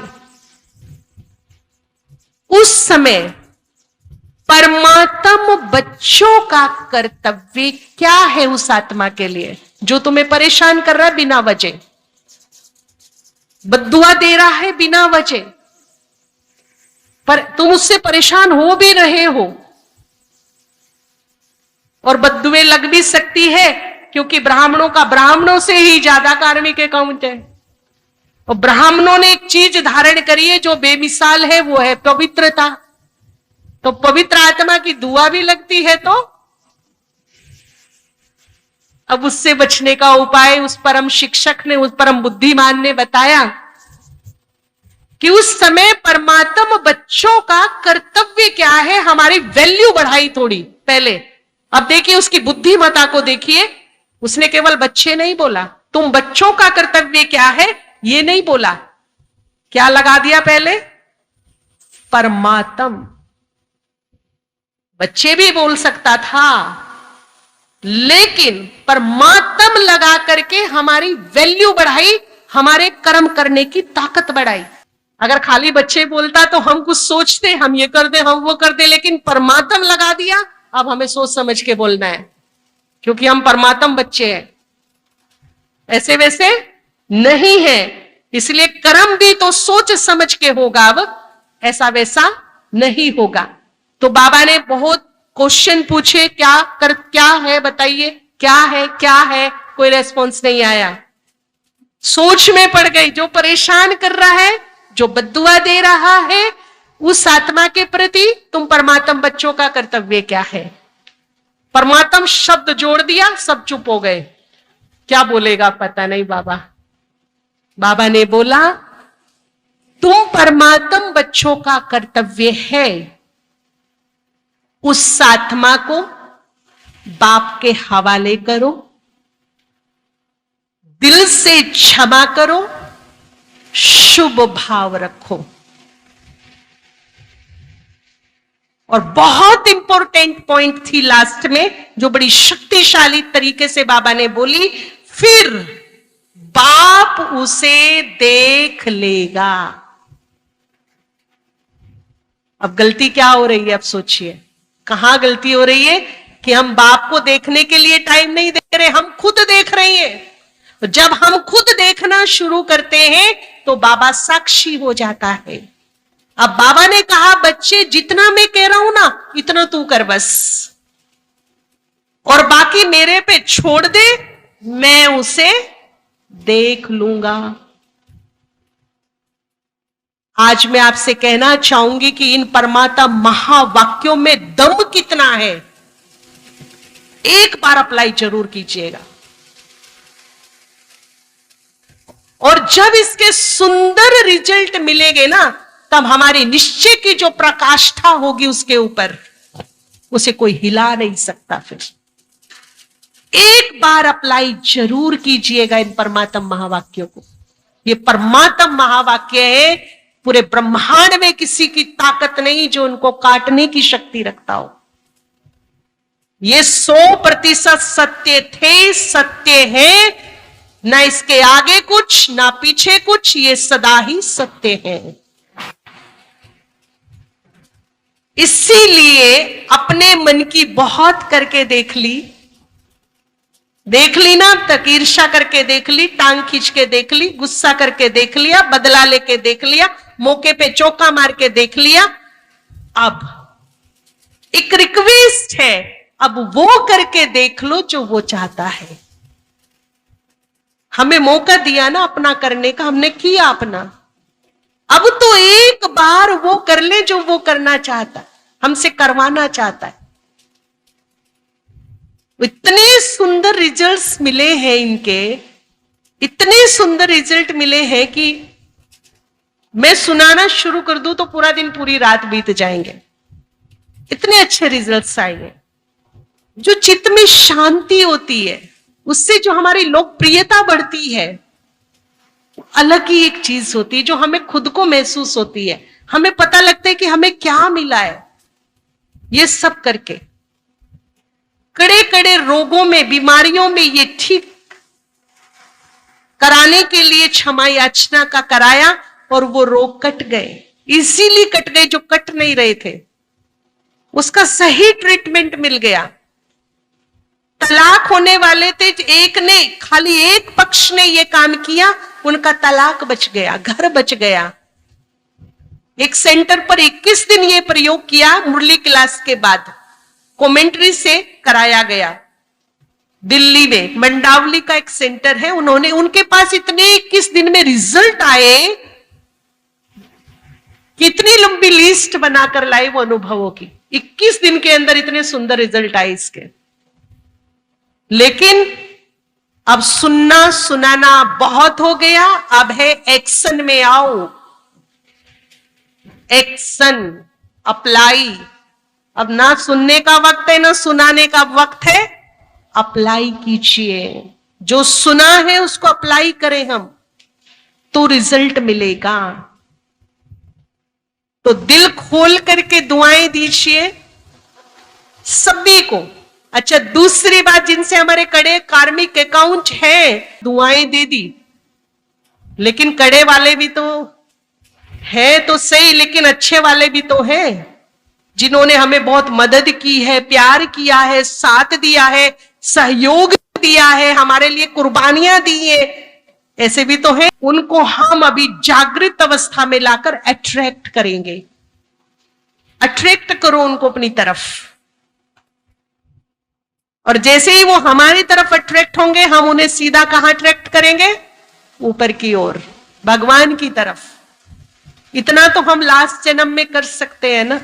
उस समय परमात्म बच्चों का कर्तव्य क्या है उस आत्मा के लिए जो तुम्हें परेशान कर रहा है बिना वजह, बद्दुआ दे रहा है बिना वजह? पर तुम उससे परेशान हो भी रहे हो और बद्दुएं लग भी सकती है, क्योंकि ब्राह्मणों का ब्राह्मणों से ही ज्यादा कार्मिक अकाउंट है। और ब्राह्मणों ने एक चीज धारण करी है जो बेमिसाल है, वो है पवित्रता। तो पवित्र आत्मा की दुआ भी लगती है। तो अब उससे बचने का उपाय उस परम शिक्षक ने, उस परम बुद्धिमान ने बताया कि उस समय परमात्मा बच्चों का कर्तव्य क्या है, हमारी वैल्यू बढ़ाई थोड़ी पहले। अब देखिए उसकी बुद्धिमता को देखिए, उसने केवल बच्चे नहीं बोला, तुम बच्चों का कर्तव्य क्या है ये नहीं बोला, क्या लगा दिया पहले, परमात्म। बच्चे भी बोल सकता था, लेकिन परमात्म लगा करके हमारी वैल्यू बढ़ाई, हमारे कर्म करने की ताकत बढ़ाई। अगर खाली बच्चे बोलता तो हम कुछ सोचते, हम ये कर दे, हम वो कर दे, लेकिन परमात्म लगा दिया। अब हमें सोच समझ के बोलना है, क्योंकि हम परमात्म बच्चे हैं, ऐसे वैसे नहीं है। इसलिए कर्म भी तो सोच समझ के होगा, अब ऐसा वैसा नहीं होगा। तो बाबा ने बहुत क्वेश्चन पूछे, क्या है बताइए, क्या है, कोई रेस्पॉन्स नहीं आया। सोच में पड़ गई। जो परेशान कर रहा है, जो बद्दुआ दे रहा है, उस आत्मा के प्रति तुम परमात्म बच्चों का कर्तव्य क्या है। परमात्म शब्द जोड़ दिया, सब चुप हो गए। क्या बोलेगा पता नहीं बाबा। बाबा ने बोला, तुम परमात्म बच्चों का कर्तव्य है उस आत्मा को बाप के हवाले करो, दिल से क्षमा करो, शुभ भाव रखो। और बहुत इंपॉर्टेंट पॉइंट थी लास्ट में, जो बड़ी शक्तिशाली तरीके से बाबा ने बोली, फिर बाप उसे देख लेगा। अब गलती क्या हो रही है, अब सोचिए कहां गलती हो रही है कि हम बाप को देखने के लिए टाइम नहीं दे रहे, हम खुद देख रहे हैं। जब हम खुद देखना शुरू करते हैं तो बाबा साक्षी हो जाता है। अब बाबा ने कहा, बच्चे जितना मैं कह रहा हूं ना, इतना तू कर बस, और बाकी मेरे पे छोड़ दे, मैं उसे देख लूंगा। आज मैं आपसे कहना चाहूंगी कि इन परमात्मा महावाक्यों में दम कितना है, एक बार अप्लाई जरूर कीजिएगा। और जब इसके सुंदर रिजल्ट मिलेंगे ना, तब हमारी निश्चय की जो प्रकाष्ठा होगी उसके ऊपर, उसे कोई हिला नहीं सकता। फिर एक बार अप्लाई जरूर कीजिएगा इन परमात्म महावाक्यों को। ये परमात्म महावाक्य है, पूरे ब्रह्मांड में किसी की ताकत नहीं जो उनको काटने की शक्ति रखता हो। ये 100% सत्य थे, सत्य है, ना इसके आगे कुछ ना पीछे कुछ, ये सदा ही सत्य है। इसीलिए अपने मन की बहुत करके देख ली ना, तक ईर्ष्या करके देख ली, टांग खींच के देख ली, गुस्सा करके देख लिया, बदला लेके देख लिया, मौके पे चौका मार के देख लिया। अब एक रिक्वेस्ट है, अब वो करके देख लो जो वो चाहता है। हमें मौका दिया ना अपना करने का, हमने किया अपना। अब तो एक बार वो कर ले जो वो करना चाहता है, हमसे करवाना चाहता है। इतने सुंदर रिजल्ट्स मिले हैं इनके, इतने सुंदर रिजल्ट मिले हैं कि मैं सुनाना शुरू कर दूं तो पूरा दिन पूरी रात बीत जाएंगे। इतने अच्छे रिजल्ट्स आएंगे। जो चित्त में शांति होती है, उससे जो हमारी लोकप्रियता बढ़ती है, अलग ही एक चीज होती है जो हमें खुद को महसूस होती है। हमें पता लगता है कि हमें क्या मिला है ये सब करके। कड़े कड़े रोगों में, बीमारियों में ये ठीक कराने के लिए क्षमा याचना का कराया और वो रोग कट गए, इजीली कट गए। जो कट नहीं रहे थे उसका सही ट्रीटमेंट मिल गया। तलाक होने वाले थे, एक ने, खाली एक पक्ष ने ये काम किया, उनका तलाक बच गया, घर बच गया। एक सेंटर पर 21 दिन ये प्रयोग किया, मुरली क्लास के बाद कमेंट्री से कराया गया। दिल्ली में मंडावली का एक सेंटर है, उन्होंने, उनके पास इतने 21 दिन में रिजल्ट आए, कितनी लंबी लिस्ट बनाकर लाए वो अनुभवों की। 21 दिन के अंदर इतने सुंदर रिजल्ट आए इसके। लेकिन अब सुनना सुनाना बहुत हो गया, अब है एक्शन में आओ, एक्शन, अप्लाई। अब ना सुनने का वक्त है ना सुनाने का वक्त है, अप्लाई कीजिए। जो सुना है उसको अप्लाई करें हम, तो रिजल्ट मिलेगा। तो दिल खोल करके दुआएं दीजिए सभी को। अच्छा, दूसरी बात, जिनसे हमारे कड़े कार्मिक अकाउंट है, दुआएं दे दी, लेकिन कड़े वाले भी तो है तो सही, लेकिन अच्छे वाले भी तो हैं, जिन्होंने हमें बहुत मदद की है, प्यार किया है, साथ दिया है, सहयोग दिया है, हमारे लिए कुर्बानियां दी है, ऐसे भी तो हैं। उनको हम अभी जागृत अवस्था में लाकर अट्रैक्ट करेंगे। अट्रैक्ट करो उनको अपनी तरफ, और जैसे ही वो हमारी तरफ अट्रैक्ट होंगे, हम उन्हें सीधा कहां अट्रैक्ट करेंगे? ऊपर की ओर, भगवान की तरफ। इतना तो हम लास्ट जन्म में कर सकते हैं ना।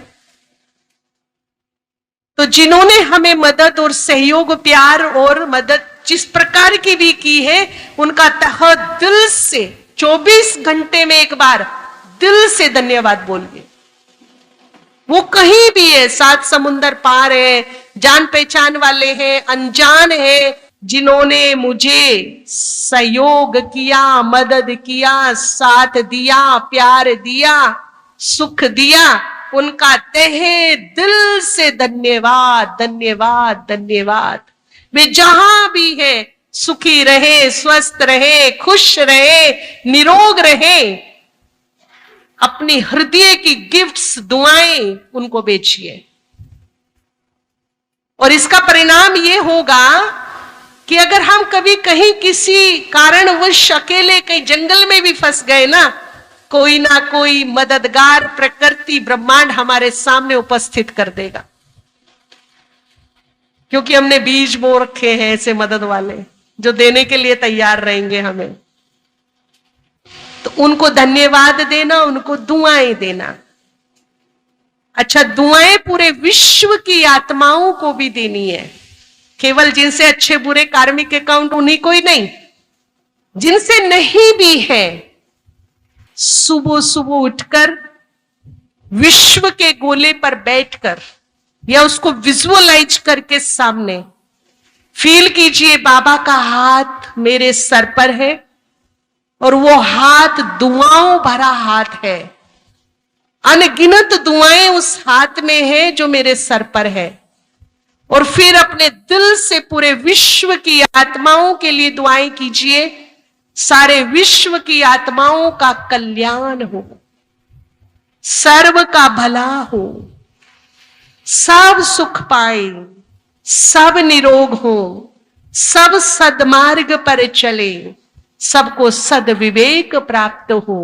तो जिन्होंने हमें मदद और सहयोग, प्यार और मदद जिस प्रकार की भी की है, उनका तहे दिल से 24 घंटे में एक बार दिल से धन्यवाद बोलिए। वो कहीं भी है, 7 समुंदर पार है, जान पहचान वाले हैं, अनजान है, जिन्होंने मुझे सहयोग किया, मदद किया, साथ दिया, प्यार दिया, सुख दिया, उनका तहे दिल से धन्यवाद, धन्यवाद, धन्यवाद। वे जहां भी है सुखी रहे, स्वस्थ रहे, खुश रहे, निरोग रहे। अपनी हृदय की गिफ्ट्स, दुआएं उनको बेचिए, और इसका परिणाम यह होगा कि अगर हम कभी कहीं किसी कारणवश अकेले कहीं जंगल में भी फंस गए ना कोई मददगार प्रकृति, ब्रह्मांड हमारे सामने उपस्थित कर देगा, क्योंकि हमने बीज बो रखे हैं ऐसे मदद वाले जो देने के लिए तैयार रहेंगे हमें। तो उनको धन्यवाद देना, उनको दुआएं देना। अच्छा, दुआएं पूरे विश्व की आत्माओं को भी देनी है, केवल जिनसे अच्छे बुरे कार्मिक अकाउंट उन्हीं को ही नहीं, जिनसे नहीं भी है, सुबह सुबह उठकर विश्व के गोले पर बैठकर या उसको विजुअलाइज करके सामने फील कीजिए, बाबा का हाथ मेरे सर पर है और वो हाथ दुआओं भरा हाथ है। अनगिनत दुआएं उस हाथ में है जो मेरे सर पर है। और फिर अपने दिल से पूरे विश्व की आत्माओं के लिए दुआएं कीजिए, सारे विश्व की आत्माओं का कल्याण हो, सर्व का भला हो, सब सुख पाए, सब निरोग हो, सब सद्मार्ग पर चले, सबको सद्विवेक प्राप्त हो,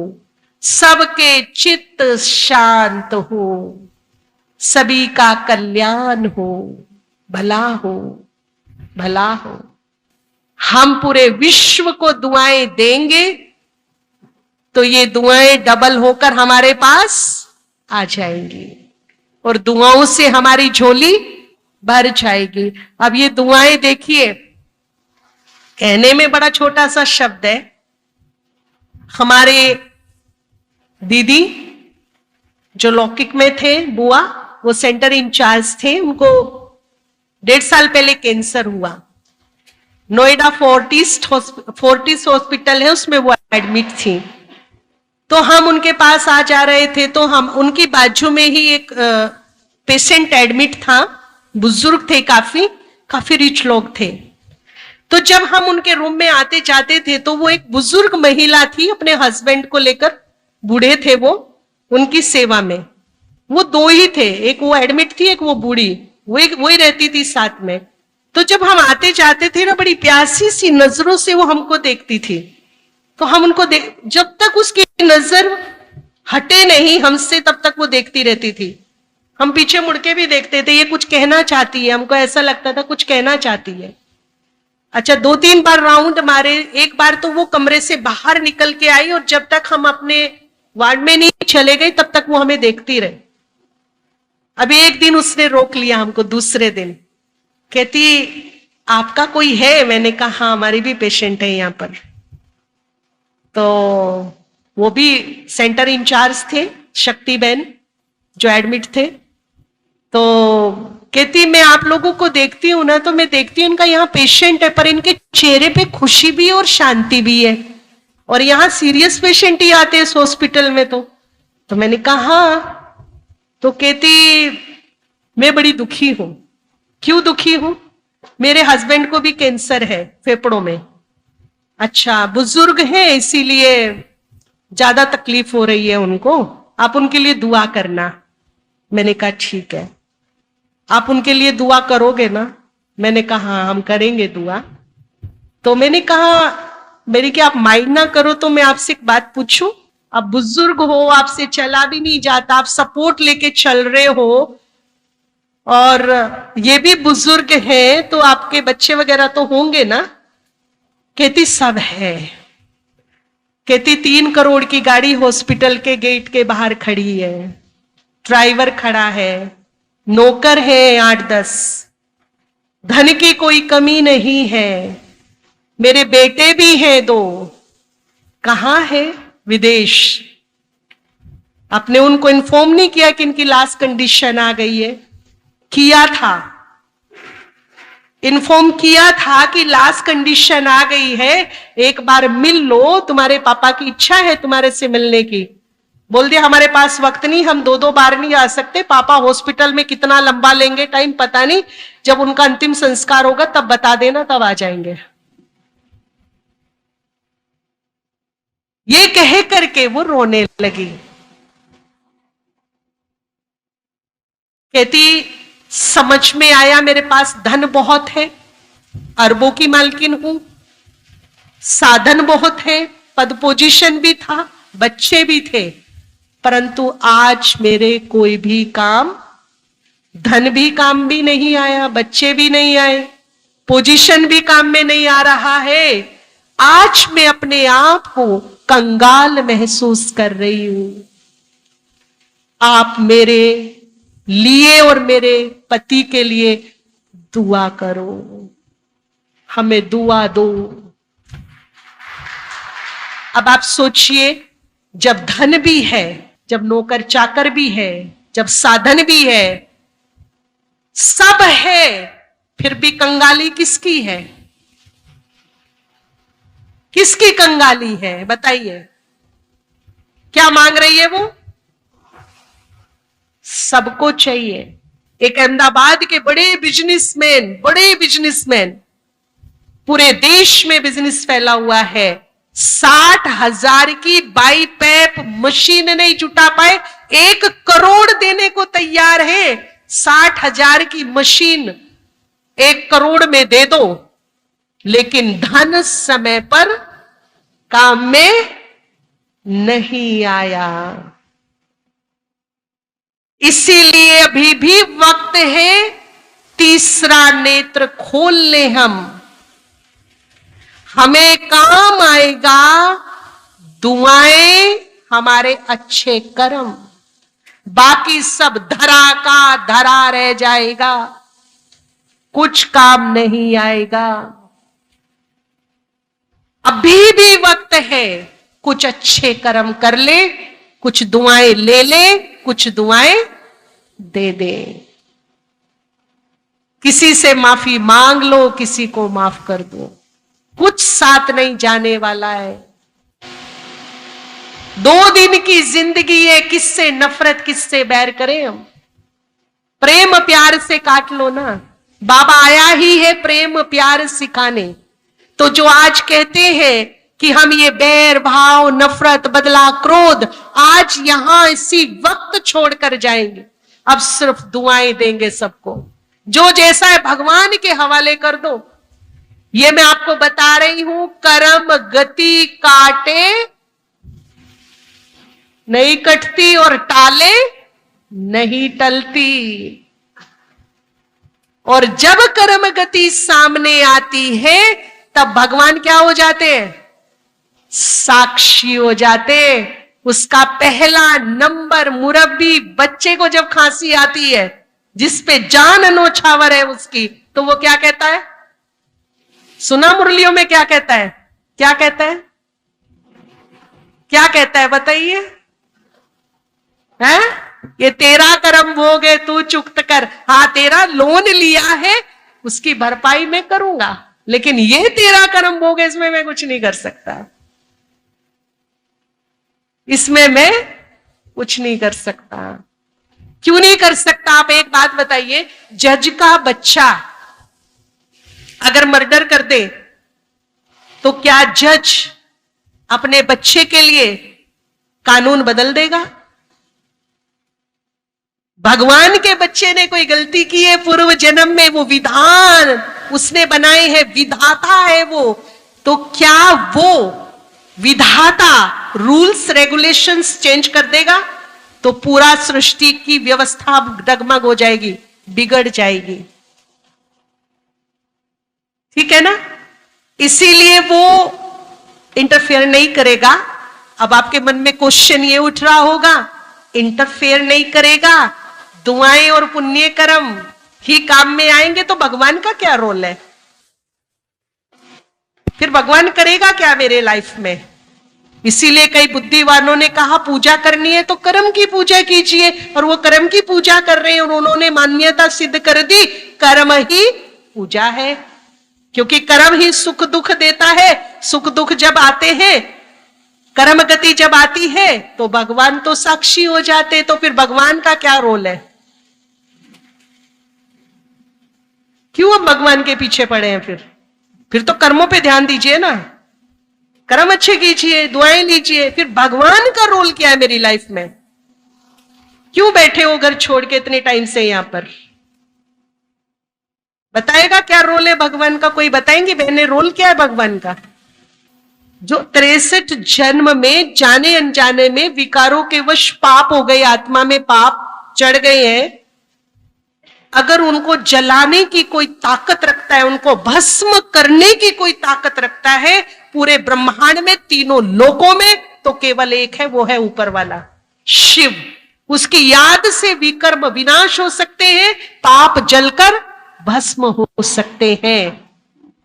सबके चित्त शांत हो, सभी का कल्याण हो, भला हो, भला हो। हम पूरे विश्व को दुआएं देंगे तो ये दुआएं डबल होकर हमारे पास आ जाएंगी और दुआओं से हमारी झोली भर जाएगी। अब ये दुआएं देखिए, कहने में बड़ा छोटा सा शब्द है। हमारे दीदी जो लौकिक में थे, बुआ, वो सेंटर इंचार्ज थे, उनको 1.5 साल पहले कैंसर हुआ। नोएडा फोर्टिस हॉस्पिटल है, उसमें वो एडमिट थी। तो हम उनके पास आ जा रहे थे, तो हम उनकी बाजू में ही एक पेशेंट एडमिट था, बुजुर्ग थे, काफी रिच लोग थे। तो जब हम उनके रूम में आते जाते थे तो वो एक बुजुर्ग महिला थी, अपने हस्बैंड को लेकर, बूढ़े थे वो, उनकी सेवा में। वो 2 ही थे, एक वो एडमिट थी, एक वो बूढ़ी, वही रहती थी साथ में। तो जब हम आते जाते थे ना, बड़ी प्यासी सी नजरों से वो हमको देखती थी। तो हम उनको जब तक उसकी नजर हटे नहीं हमसे, तब तक वो देखती रहती थी। हम पीछे मुड़ के भी देखते थे, ये कुछ कहना चाहती है, हमको ऐसा लगता था कुछ कहना चाहती है। अच्छा, 2-3 बार राउंड मारे। एक बार तो वो कमरे से बाहर निकल के आई और जब तक हम अपने वार्ड में नहीं चले गए तब तक वो हमें देखती रही। अभी एक दिन उसने रोक लिया हमको, दूसरे दिन कहती आपका कोई है? मैंने कहा हाँ, हमारी भी पेशेंट है यहाँ पर। तो वो भी सेंटर इंचार्ज थे, शक्ति बहन, जो एडमिट थे। तो कहती मैं आप लोगों को देखती हूं ना, तो मैं देखती हूं इनका यहाँ पेशेंट है, पर इनके चेहरे पे खुशी भी और शांति भी है, और यहाँ सीरियस पेशेंट ही आते हैं इस हॉस्पिटल में। तो मैंने कहा हाँ। तो कहती मैं बड़ी दुखी हूं। क्यों दुखी हूं? मेरे हस्बैंड को भी कैंसर है फेफड़ों में। अच्छा, बुजुर्ग हैं इसीलिए ज्यादा तकलीफ हो रही है उनको, आप उनके लिए दुआ करना। मैंने कहा ठीक है, आप उनके लिए दुआ करोगे ना? मैंने कहा हाँ, हम करेंगे दुआ। तो मैंने कहा मेरी क्या आप माइंड ना करो तो मैं आपसे एक बात पूछूं? आप बुजुर्ग हो, आपसे चला भी नहीं जाता, आप सपोर्ट लेके चल रहे हो, और ये भी बुजुर्ग है, तो आपके बच्चे वगैरह तो होंगे ना? कहती सब है। कहती 3 करोड़ की गाड़ी हॉस्पिटल के गेट के बाहर खड़ी है, ड्राइवर खड़ा है, नौकर है 8-10, धन की कोई कमी नहीं है, मेरे बेटे भी हैं 2। कहां है? विदेश। आपने उनको इन्फॉर्म नहीं किया कि इनकी लास्ट कंडीशन आ गई है? किया था, इन्फॉर्म किया था कि लास्ट कंडीशन आ गई है, एक बार मिल लो, तुम्हारे पापा की इच्छा है तुम्हारे से मिलने की। बोल दिया हमारे पास वक्त नहीं, हम 2-2 बार नहीं आ सकते, पापा हॉस्पिटल में कितना लंबा लेंगे टाइम पता नहीं, जब उनका अंतिम संस्कार होगा तब बता देना, तब आ जाएंगे। ये कहे करके वो रोने लगी। कहती समझ में आया मेरे पास धन बहुत है, अरबों की मालकिन हूं, साधन बहुत है, पद पोजीशन भी था, बच्चे भी थे, परंतु आज मेरे कोई भी काम, धन भी काम भी नहीं आया, बच्चे भी नहीं आए, पोजीशन भी काम में नहीं आ रहा है। आज मैं अपने आप को कंगाल महसूस कर रही हूं। आप मेरे लिए और मेरे पति के लिए दुआ करो, हमें दुआ दो। अब आप सोचिए, जब धन भी है, जब नौकर चाकर भी है, जब साधन भी है, सब है, फिर भी कंगाली किसकी है? किसकी कंगाली है बताइए? क्या मांग रही है वो? सबको चाहिए। एक अहमदाबाद के बड़े बिजनेसमैन, पूरे देश में बिजनेस फैला हुआ है, 60,000 की बाईपैप मशीन नहीं जुटा पाए, 1 करोड़ देने को तैयार है। 60,000 की मशीन 1 करोड़ में दे दो, लेकिन धन समय पर काम में नहीं आया। इसीलिए अभी भी वक्त है, तीसरा नेत्र खोल ले। हमें काम आएगा दुआएं, हमारे अच्छे कर्म, बाकी सब धरा का धरा रह जाएगा, कुछ काम नहीं आएगा। अभी भी वक्त है, कुछ अच्छे कर्म कर ले, कुछ दुआएं ले ले, कुछ दुआएं दे दे। किसी से माफी मांग लो, किसी को माफ कर दो, कुछ साथ नहीं जाने वाला है। 2 दिन की जिंदगी है, किससे नफरत, किससे बैर करें हम? प्रेम प्यार से काट लो ना। बाबा आया ही है प्रेम प्यार सिखाने। तो जो आज कहते हैं कि हम ये बैर भाव, नफरत, बदला, क्रोध आज यहां इसी वक्त छोड़कर जाएंगे। अब सिर्फ दुआएं देंगे सबको, जो जैसा है भगवान के हवाले कर दो। ये मैं आपको बता रही हूं, कर्म गति काटे नहीं कटती और टाले नहीं टलती। और जब कर्म गति सामने आती है तब भगवान क्या हो जाते हैं? साक्षी हो जाते। उसका पहला नंबर मुरब्बी बच्चे को जब खांसी आती है, जिस पे जान नौछावर है उसकी, तो वो क्या कहता है? सुना मुरलियों में क्या कहता है? क्या कहता है? क्या कहता है बताइए? हैं? ये तेरा कर्म भोग है, तू चुक्त कर। हाँ, तेरा लोन लिया है, उसकी भरपाई मैं करूंगा, लेकिन ये तेरा कर्म भोग है, इसमें मैं कुछ नहीं कर सकता। इसमें मैं कुछ नहीं कर सकता। क्यों नहीं कर सकता? आप एक बात बताइए, जज का बच्चा अगर मर्डर कर दे तो क्या जज अपने बच्चे के लिए कानून बदल देगा? भगवान के बच्चे ने कोई गलती की है पूर्व जन्म में, वो विधान उसने बनाए हैं, विधाता है वो, तो क्या वो विधाता रूल्स रेगुलेशंस चेंज कर देगा? तो पूरा सृष्टि की व्यवस्था डगमग हो जाएगी, बिगड़ जाएगी। ठीक है ना? इसीलिए वो इंटरफेयर नहीं करेगा। अब आपके मन में क्वेश्चन ये उठ रहा होगा, इंटरफेयर नहीं करेगा, दुआएं और पुण्य कर्म ही काम में आएंगे, तो भगवान का क्या रोल है? फिर भगवान करेगा क्या मेरे लाइफ में? इसीलिए कई बुद्धिवानों ने कहा पूजा करनी है तो कर्म की पूजा कीजिए, और वो कर्म की पूजा कर रहे हैं और उन्होंने मान्यता सिद्ध कर दी कर्म ही पूजा है, क्योंकि कर्म ही सुख दुख देता है। सुख दुख जब आते हैं, कर्म गति जब आती है, तो भगवान तो साक्षी हो जाते। तो फिर भगवान का क्या रोल है? क्यों हम भगवान के पीछे पड़े हैं? फिर तो कर्मों पे ध्यान दीजिए ना, कर्म अच्छे कीजिए, दुआएं लीजिए। फिर भगवान का रोल क्या है मेरी लाइफ में? क्यों बैठे हो घर छोड़ के इतने टाइम से यहां पर? बताएगा क्या रोल है भगवान का? कोई बताएंगे बहने रोल क्या है भगवान का? जो 63 जन्म में जाने अनजाने में विकारों के वश पाप हो गए, आत्मा में पाप चढ़ गए हैं, अगर उनको जलाने की कोई ताकत रखता है, उनको भस्म करने की कोई ताकत रखता है पूरे ब्रह्मांड में, तीनों लोकों में, तो केवल एक है, वो है ऊपर वाला शिव। उसकी याद से विकर्म विनाश हो सकते हैं, पाप जलकर भस्म हो सकते हैं।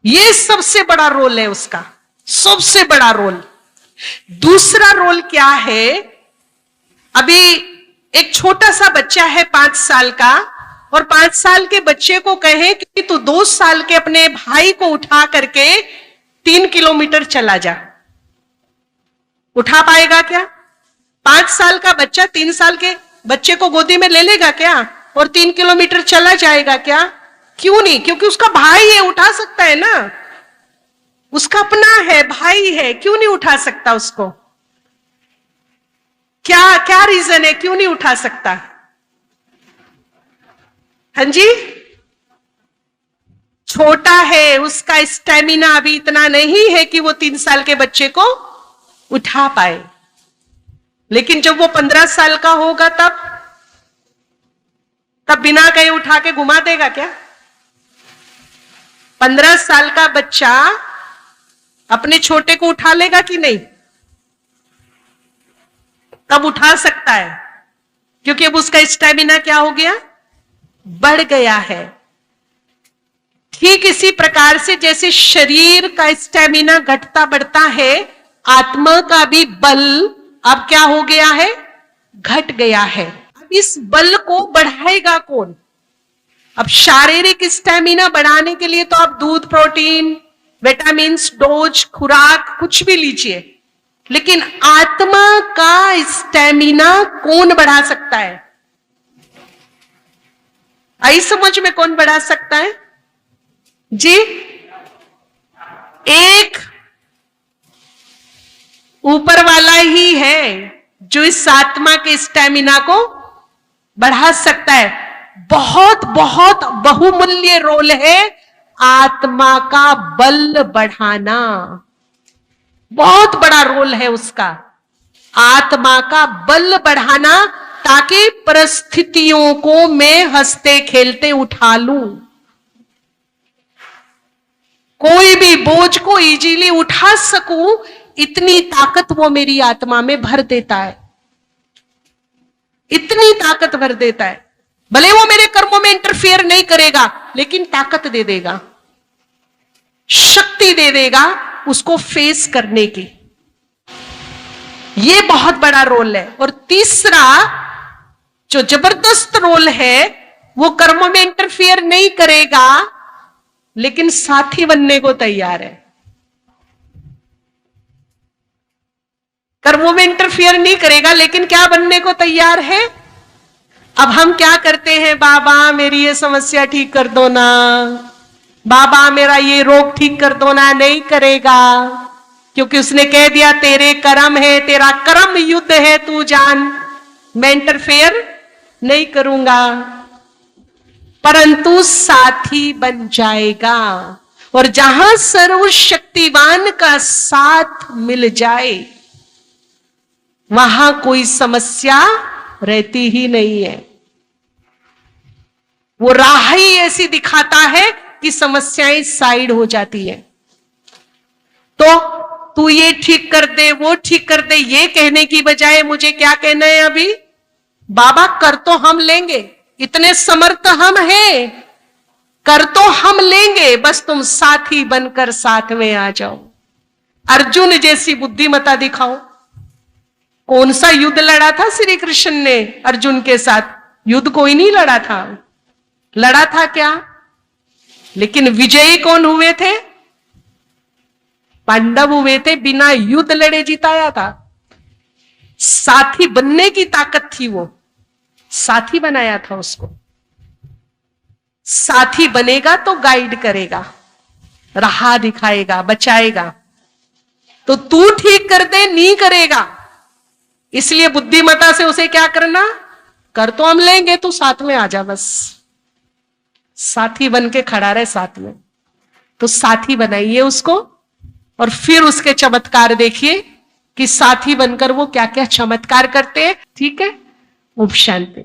ये सबसे बड़ा रोल है उसका, सबसे बड़ा रोल। दूसरा रोल क्या है? अभी एक छोटा सा बच्चा है 5 साल का, और 5 साल के बच्चे को कहे कि तू 2 साल के अपने भाई को उठा करके 3 किलोमीटर चला जा, उठा पाएगा क्या? 5 साल का बच्चा 3 साल के बच्चे को गोदी में ले लेगा क्या? और 3 किलोमीटर चला जाएगा क्या? क्यों नहीं? क्योंकि उसका भाई है, उठा सकता है ना, उसका अपना है, भाई है, क्यों नहीं उठा सकता उसको? क्या क्या रीजन है, क्यों नहीं उठा सकता? हाँ जी, छोटा है, उसका स्टेमिना अभी इतना नहीं है कि वो 3 साल के बच्चे को उठा पाए। लेकिन जब वो 15 साल का होगा तब बिना कहीं उठा के घुमा देगा क्या? 15 साल का बच्चा अपने छोटे को उठा लेगा कि नहीं? तब उठा सकता है, क्योंकि अब उसका स्टेमिना क्या हो गया? बढ़ गया है। ठीक इसी प्रकार से जैसे शरीर का स्टेमिना घटता बढ़ता है, आत्मा का भी बल अब क्या हो गया है? घट गया है। अब इस बल को बढ़ाएगा कौन? अब शारीरिक स्टेमिना बढ़ाने के लिए तो आप दूध, प्रोटीन, विटामिन, डोज, खुराक कुछ भी लीजिए, लेकिन आत्मा का स्टेमिना कौन बढ़ा सकता है? आई समझ में? कौन बढ़ा सकता है जी? एक ऊपर वाला ही है जो इस आत्मा के स्टेमिना को बढ़ा सकता है। बहुत बहुत बहुमूल्य रोल है आत्मा का बल बढ़ाना, बहुत बड़ा रोल है उसका। आत्मा का बल बढ़ाना, ताकि परिस्थितियों को मैं हंसते खेलते उठा लूं। कोई भी बोझ को इजीली उठा सकूं, इतनी ताकत वो मेरी आत्मा में भर देता है, इतनी ताकत भर देता है। भले वो मेरे कर्मों में इंटरफेयर नहीं करेगा, लेकिन ताकत दे देगा, शक्ति दे देगा उसको फेस करने की। ये बहुत बड़ा रोल है। और तीसरा जो जबरदस्त रोल है, वो कर्मों में इंटरफेयर नहीं करेगा, लेकिन साथी बनने को तैयार है। कर्मों में इंटरफियर नहीं करेगा, लेकिन क्या बनने को तैयार है? अब हम क्या करते हैं, बाबा मेरी ये समस्या ठीक कर दो ना, बाबा मेरा ये रोग ठीक कर दो ना। नहीं करेगा, क्योंकि उसने कह दिया तेरे कर्म है, तेरा कर्म युद्ध है, तू जान, मैं इंटरफेयर नहीं करूंगा। परंतु साथी बन जाएगा। और जहां सर्वशक्तिवान का साथ मिल जाए, वहां कोई समस्या रहती ही नहीं है। वो राह ही ऐसी दिखाता है कि समस्याएं साइड हो जाती है। तो तू ये ठीक कर दे, वो ठीक कर दे, ये कहने की बजाय मुझे क्या कहना है अभी? बाबा कर तो हम लेंगे, इतने समर्थ हम हैं, कर तो हम लेंगे, बस तुम साथी बनकर साथ में आ जाओ। अर्जुन जैसी बुद्धिमता दिखाओ। कौन सा युद्ध लड़ा था श्री कृष्ण ने अर्जुन के साथ? युद्ध कोई नहीं लड़ा था। लड़ा था क्या? लेकिन विजयी कौन हुए थे? पांडव हुए थे। बिना युद्ध लड़े जिताया था। साथी बनने की ताकत थी, वो साथी बनाया था उसको। साथी बनेगा तो गाइड करेगा, राह दिखाएगा, बचाएगा। तो तू ठीक कर दे, नहीं करेगा, इसलिए बुद्धिमता से उसे क्या करना? कर तो हम लेंगे, तू साथ में आ जा, बस साथी बन के खड़ा रहे साथ में। तो साथी बनाइए उसको, और फिर उसके चमत्कार देखिए कि साथी बनकर वो क्या क्या चमत्कार करते हैं। ठीक है, ओम शांति।